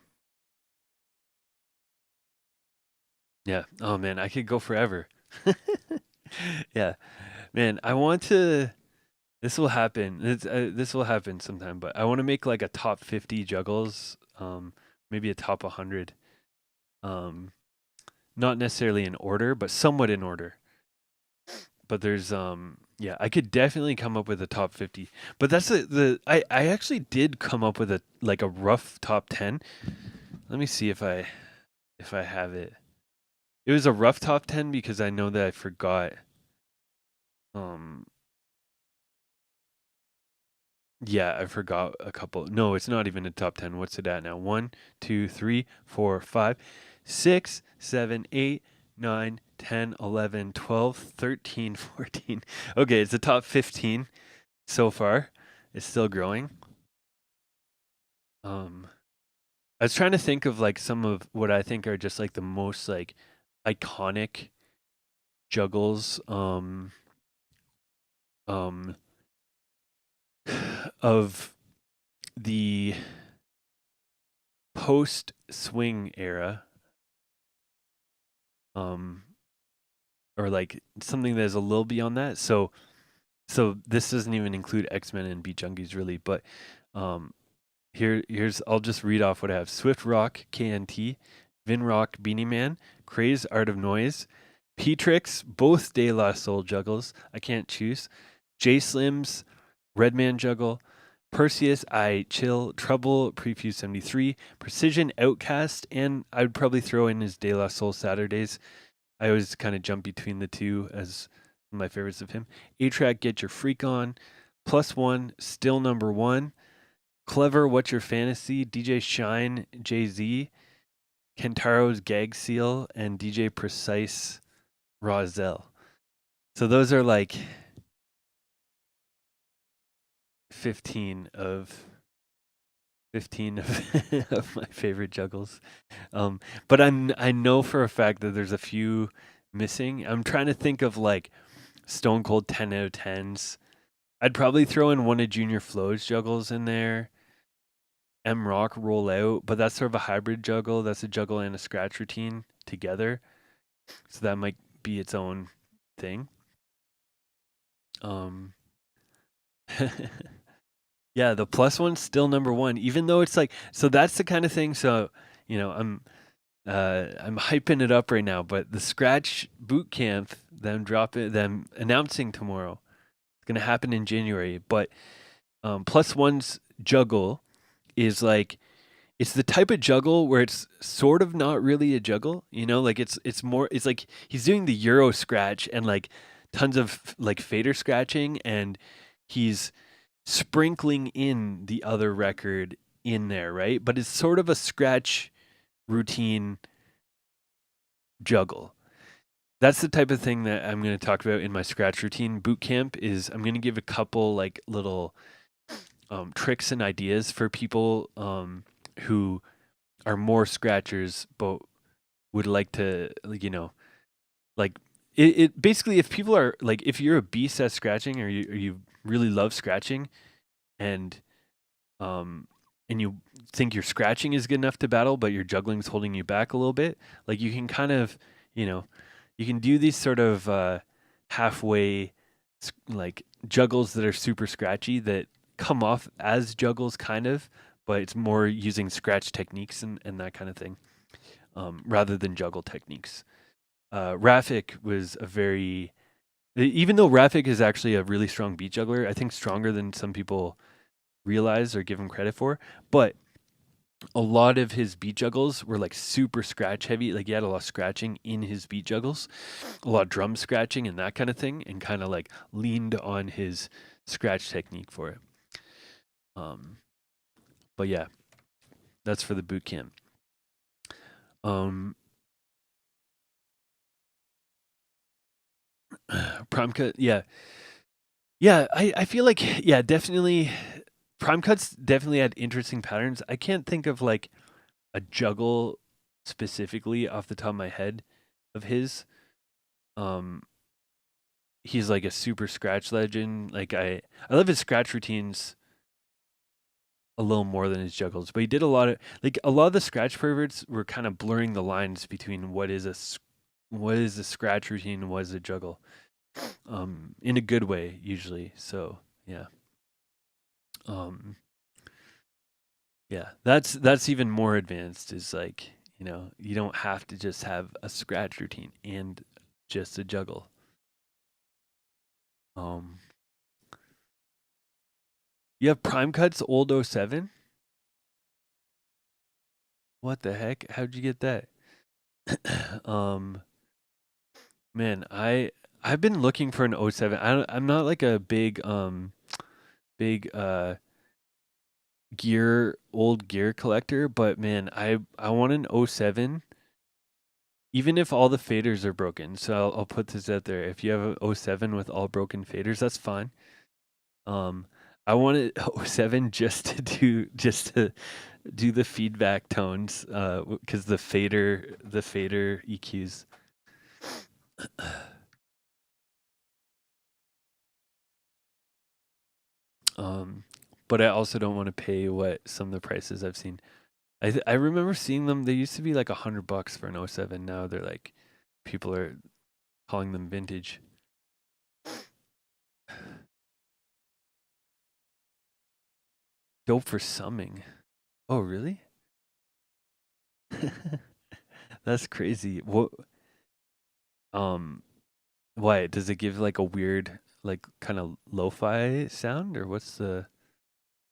yeah. Oh man, I could go forever. Yeah, man. I want to. This will happen. This will happen sometime, but I want to make like a top 50 juggles. Maybe a top 100. Um, not necessarily in order, but somewhat in order. But there's yeah, I could definitely come up with a top 50. But that's I actually did come up with a like a rough top 10. Let me see if I have it. It was a rough top 10 because I know that I forgot um yeah, I forgot a couple. No, it's not even a top 10. What's it at now? 1, 2, 3, 4, 5, 6, 7, 8, 9, 10, 11, 12, 13, 14. Okay, it's the top 15 so far. It's still growing. Um, I was trying to think of like some of what I think are just like the most like iconic juggles um of the post swing era. Um or like something that is a little beyond that. So this doesn't even include X-Men and Beat Junkies really, but um here's I'll just read off what I have. Swift Rock KNT, Vin Rock Beanie Man, Craze Art of Noise, P-Trix, both De La Soul juggles. I can't choose. J Slim's Redman juggle, Perseus, I Chill, Trouble, Prefuse 73, Precision Outcast, and I'd probably throw in his De La Soul Saturdays. I always kind of jump between the two as my favorites of him. A-Track, Get Your Freak On, Plus One, Still Number One, Clever, What's Your Fantasy, DJ Shine, Jay-Z, Kentaro's Gag Seal, and DJ Precise, Rozelle. So those are like 15 of 15 of my favorite juggles. But I know for a fact that there's a few missing. I'm trying to think of like Stone Cold 10 out of 10s. I'd probably throw in one of Junior Flo's juggles in there. M Rock Roll Out, but that's sort of a hybrid juggle. That's a juggle and a scratch routine together. So that might be its own thing. Um Yeah, the plus one's still number one, even though it's like so that's the kind of thing. So, you know, I'm hyping it up right now, but the Scratch boot camp, them announcing tomorrow. It's gonna happen in January. But plus one's juggle is like it's the type of juggle where it's sort of not really a juggle, like it's more it's like he's doing the Euro scratch and like tons of like fader scratching, and he's sprinkling in the other record in there, right? But it's sort of a scratch routine juggle. That's the type of thing that I'm going to talk about in my scratch routine boot camp. Is I'm going to give a couple like little tricks and ideas for people who are more scratchers but would like to like it basically, if people are like, if you're a beast at scratching, or you really love scratching, and um and you think your scratching is good enough to battle but your juggling's holding you back a little bit, like you can kind of you can do these sort of halfway like juggles that are super scratchy that come off as juggles kind of, but it's more using scratch techniques and that kind of thing, rather than juggle techniques. Rafik was a very, even though Rafik is actually a really strong beat juggler, I think stronger than some people realize or give him credit for, but a lot of his beat juggles were like super scratch heavy. Like he had a lot of scratching in his beat juggles, a lot of drum scratching and that kind of thing, and kind of like leaned on his scratch technique for it. But yeah, that's for the boot camp. Prime cut, yeah. Yeah, I feel like, yeah, definitely prime cuts definitely had interesting patterns. I can't think of like a juggle specifically off the top of my head of his. Um he's like a super scratch legend. Like I love his scratch routines a little more than his juggles, but he did a lot of the scratch perverts were kind of blurring the lines between what is a scratch routine and what is a juggle. In a good way usually. So, yeah. Um yeah, that's even more advanced, is like, you don't have to just have a scratch routine and just a juggle. Um you have prime cuts old '07? What the heck? How'd you get that? um Man, I've been looking for an '07. I'm not like a big old gear collector, but man, I want an '07, even if all the faders are broken. So I'll put this out there. If you have a '07 with all broken faders, that's fine. I want an '07 just to do the feedback tones, because the fader EQs. But I also don't want to pay what some of the prices I've seen. I remember seeing them. They used to be like $100 for an '07. Now they're like, people are calling them vintage. Dope for summing. Oh, really? That's crazy. What? Um, why does it give like a weird, like kind of lo-fi sound, or what's the?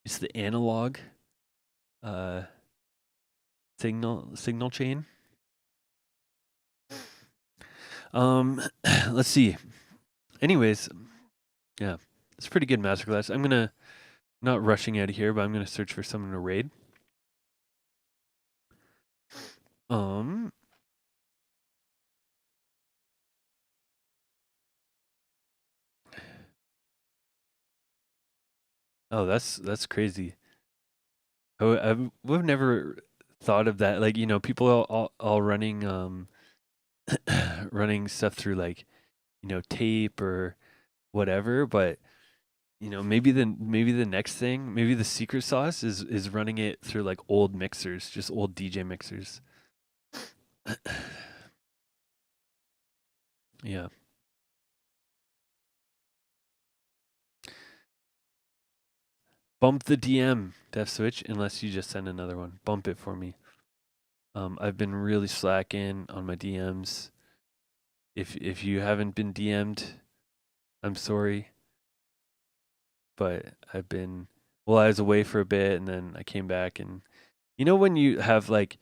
It's the analog, uh, signal chain. Let's see. Anyways, yeah, it's a pretty good masterclass. I'm gonna, not rushing out of here, but I'm gonna search for someone to raid. Um, oh, that's crazy. We've never thought of that. Like, people all running running stuff through like, tape or whatever, but maybe the next thing, maybe the secret sauce is running it through like old mixers, just old DJ mixers. Yeah. Bump the DM, Def Switch, unless you just send another one. Bump it for me. I've been really slacking on my DMs. If you haven't been DM'd, I'm sorry. but I was away for a bit and then I came back and when you have like,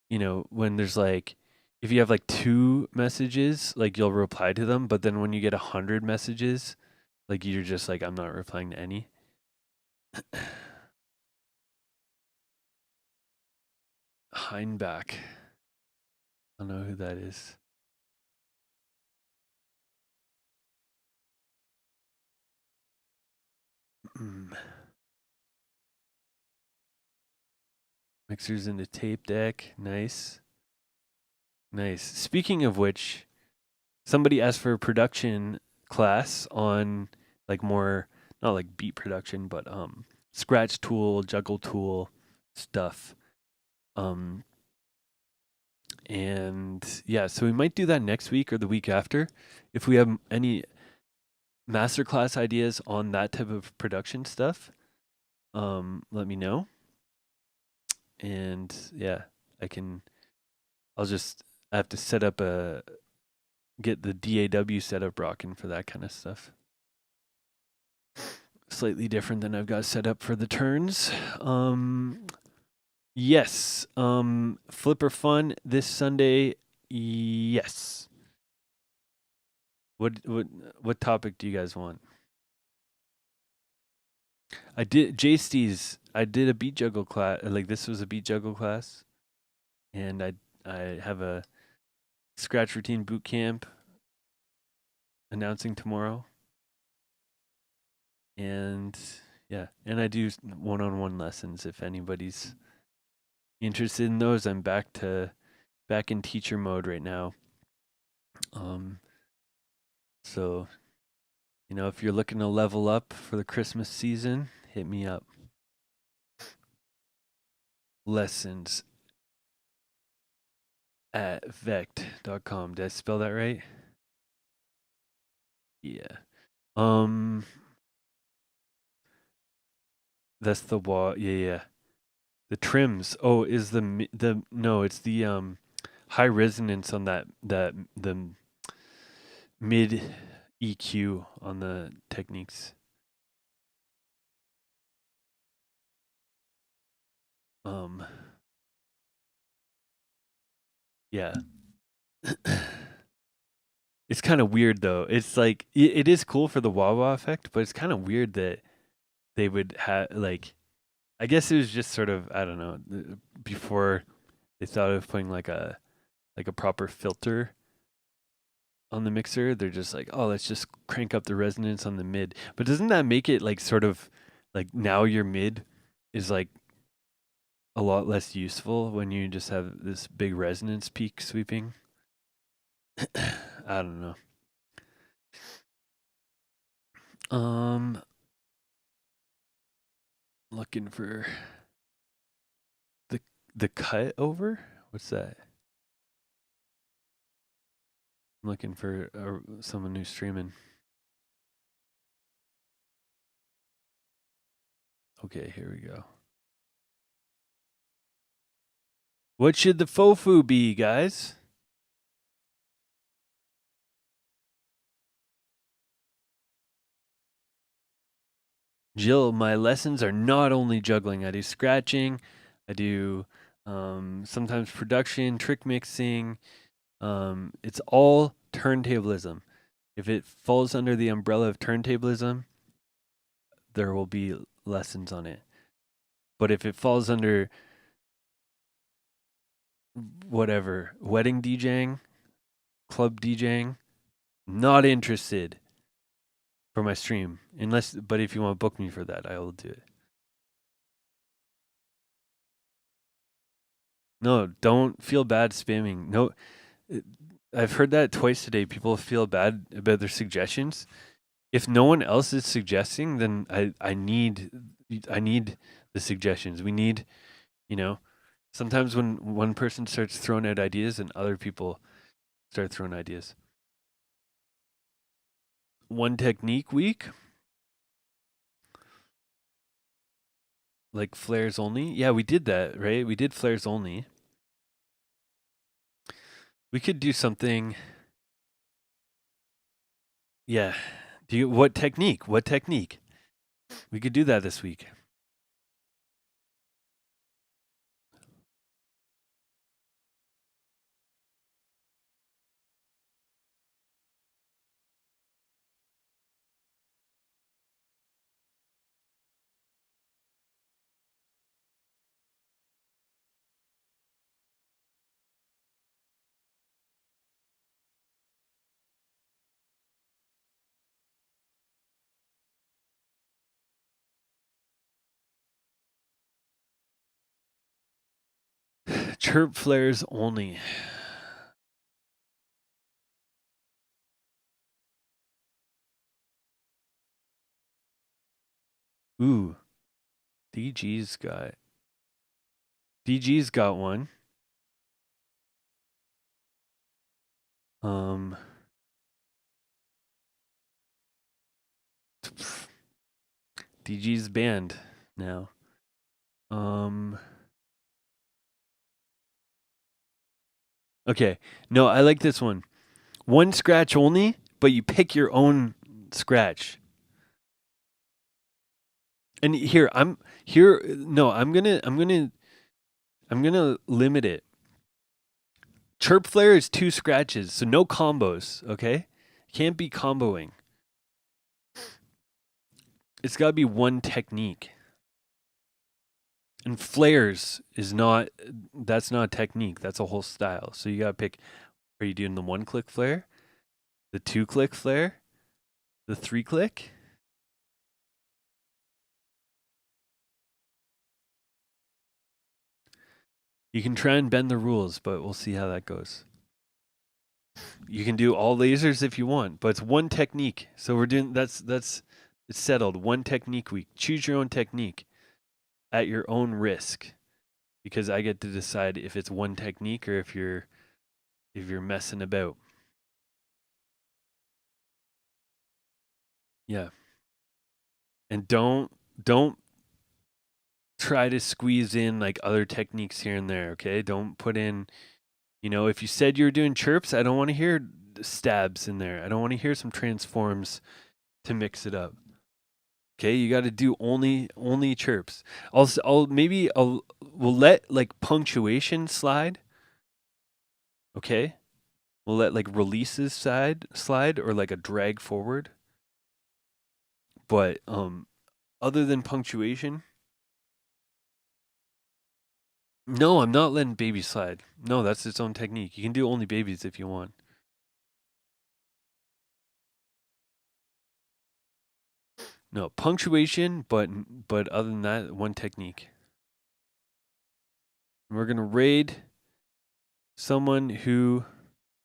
when there's like, if you have like two messages, like you'll reply to them, but then when you get 100 messages, like you're just like, I'm not replying to any. Heinbach. I don't know who that is. Mixers in the tape deck. Nice. Nice. Speaking of which, somebody asked for a production class on like more, not like beat production, but scratch tool, juggle tool stuff. And yeah, so we might do that next week or the week after. If we have any masterclass ideas on that type of production stuff, let me know. And yeah, I have to get the DAW setup rocking for that kind of stuff. Slightly different than I've got set up for the turns. Yes. Flipper fun this Sunday. Yes. What topic do you guys want? I did a beat juggle class. Like this was a beat juggle class, and I have a scratch routine boot camp announcing tomorrow. And yeah, and I do one-on-one lessons if anybody's interested in those. I'm back in teacher mode right now. So if you're looking to level up for the Christmas season, hit me up. Lessons at vekked.com. Did I spell that right? Yeah. That's the wall. Yeah. The trims. Oh, is no, it's the high resonance on the mid EQ on the techniques. Yeah. It's kind of weird though. It's like it is cool for the wah-wah effect, but it's kind of weird that they would have like. I guess it was just sort of, I don't know, before they thought of putting like a proper filter on the mixer. They're just like, oh, let's just crank up the resonance on the mid. But doesn't that make it like sort of like now your mid is like a lot less useful when you just have this big resonance peak sweeping? I don't know. Looking for the cut over. What's that? I'm looking for someone who's streaming. Okay, here we go. What should the fofu be, guys? Jill, my lessons are not only juggling. I do scratching. I do sometimes production, trick mixing. It's all turntablism. If it falls under the umbrella of turntablism, there will be lessons on it. But if it falls under whatever, wedding DJing, club DJing, not interested for my stream. But if you want to book me for that, I will do it. No, don't feel bad spamming. No, I've heard that twice today. People feel bad about their suggestions. If no one else is suggesting, then I need the suggestions. We need, sometimes when one person starts throwing out ideas and other people start throwing ideas. One technique week? Like flares only? Yeah, we did that, right? We did flares only. We could do something. Yeah. What technique? What technique? We could do that this week. Chirp flares only. Ooh, DG's got one. DG's banned now. Okay. No, I like this one. One scratch only, but you pick your own scratch. And here, I'm gonna limit it. Chirp flare is 2 scratches, so no combos, okay? Can't be comboing. It's got to be one technique. And flares is not, that's not a technique, that's a whole style. So you got to pick, are you doing the 1-click flare, the 2-click flare, the 3-click? You can try and bend the rules, but we'll see how that goes. You can do all lasers if you want, but it's one technique. So we're doing, it's settled. One technique week. Choose your own technique at your own risk, because I get to decide if it's one technique or if you're messing about. Yeah. And don't try to squeeze in like other techniques here and there, okay? Don't put in, if you said you were doing chirps, I don't want to hear stabs in there. I don't want to hear some transforms to mix it up. Okay, you got to do only chirps. We'll let like punctuation slide. Okay, we'll let like releases slide or like a drag forward. But other than punctuation, no, I'm not letting baby slide. No, that's its own technique. You can do only babies if you want. No, punctuation, but other than that, one technique. And we're gonna raid someone who,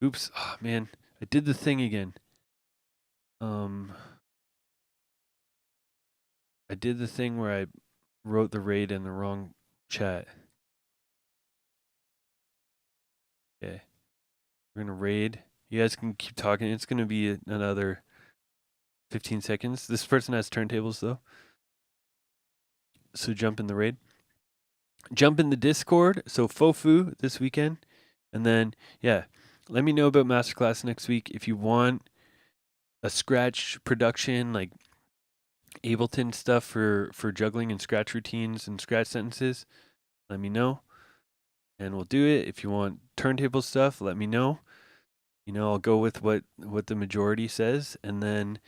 oops, oh man, I did the thing again. I did the thing where I wrote the raid in the wrong chat. Okay, we're gonna raid. You guys can keep talking. It's gonna be another 15 seconds. This person has turntables though. So jump in the raid. Jump in the Discord. So Fofu this weekend. And then, yeah, let me know about Masterclass next week. If you want a scratch production, like Ableton stuff for juggling and scratch routines and scratch sentences, let me know. And we'll do it. If you want turntable stuff, let me know. I'll go with what the majority says. And then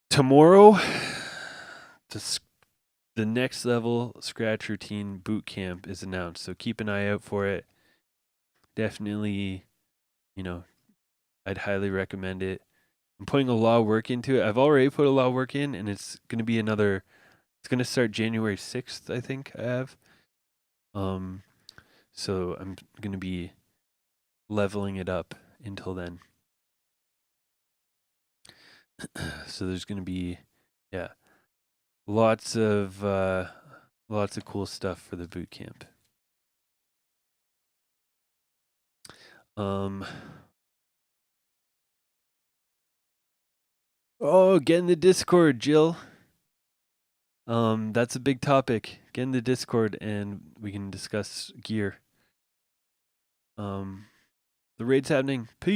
tomorrow, the next level scratch routine boot camp is announced. So keep an eye out for it. Definitely, I'd highly recommend it. I'm putting a lot of work into it. I've already put a lot of work in, and it's going to be it's going to start January 6th, I think I have. So I'm going to be leveling it up until then. So there's going to be, yeah, lots of cool stuff for the boot camp. Oh, get in the Discord, Jill. That's a big topic. Get in the Discord and we can discuss gear. The raid's happening. Peace.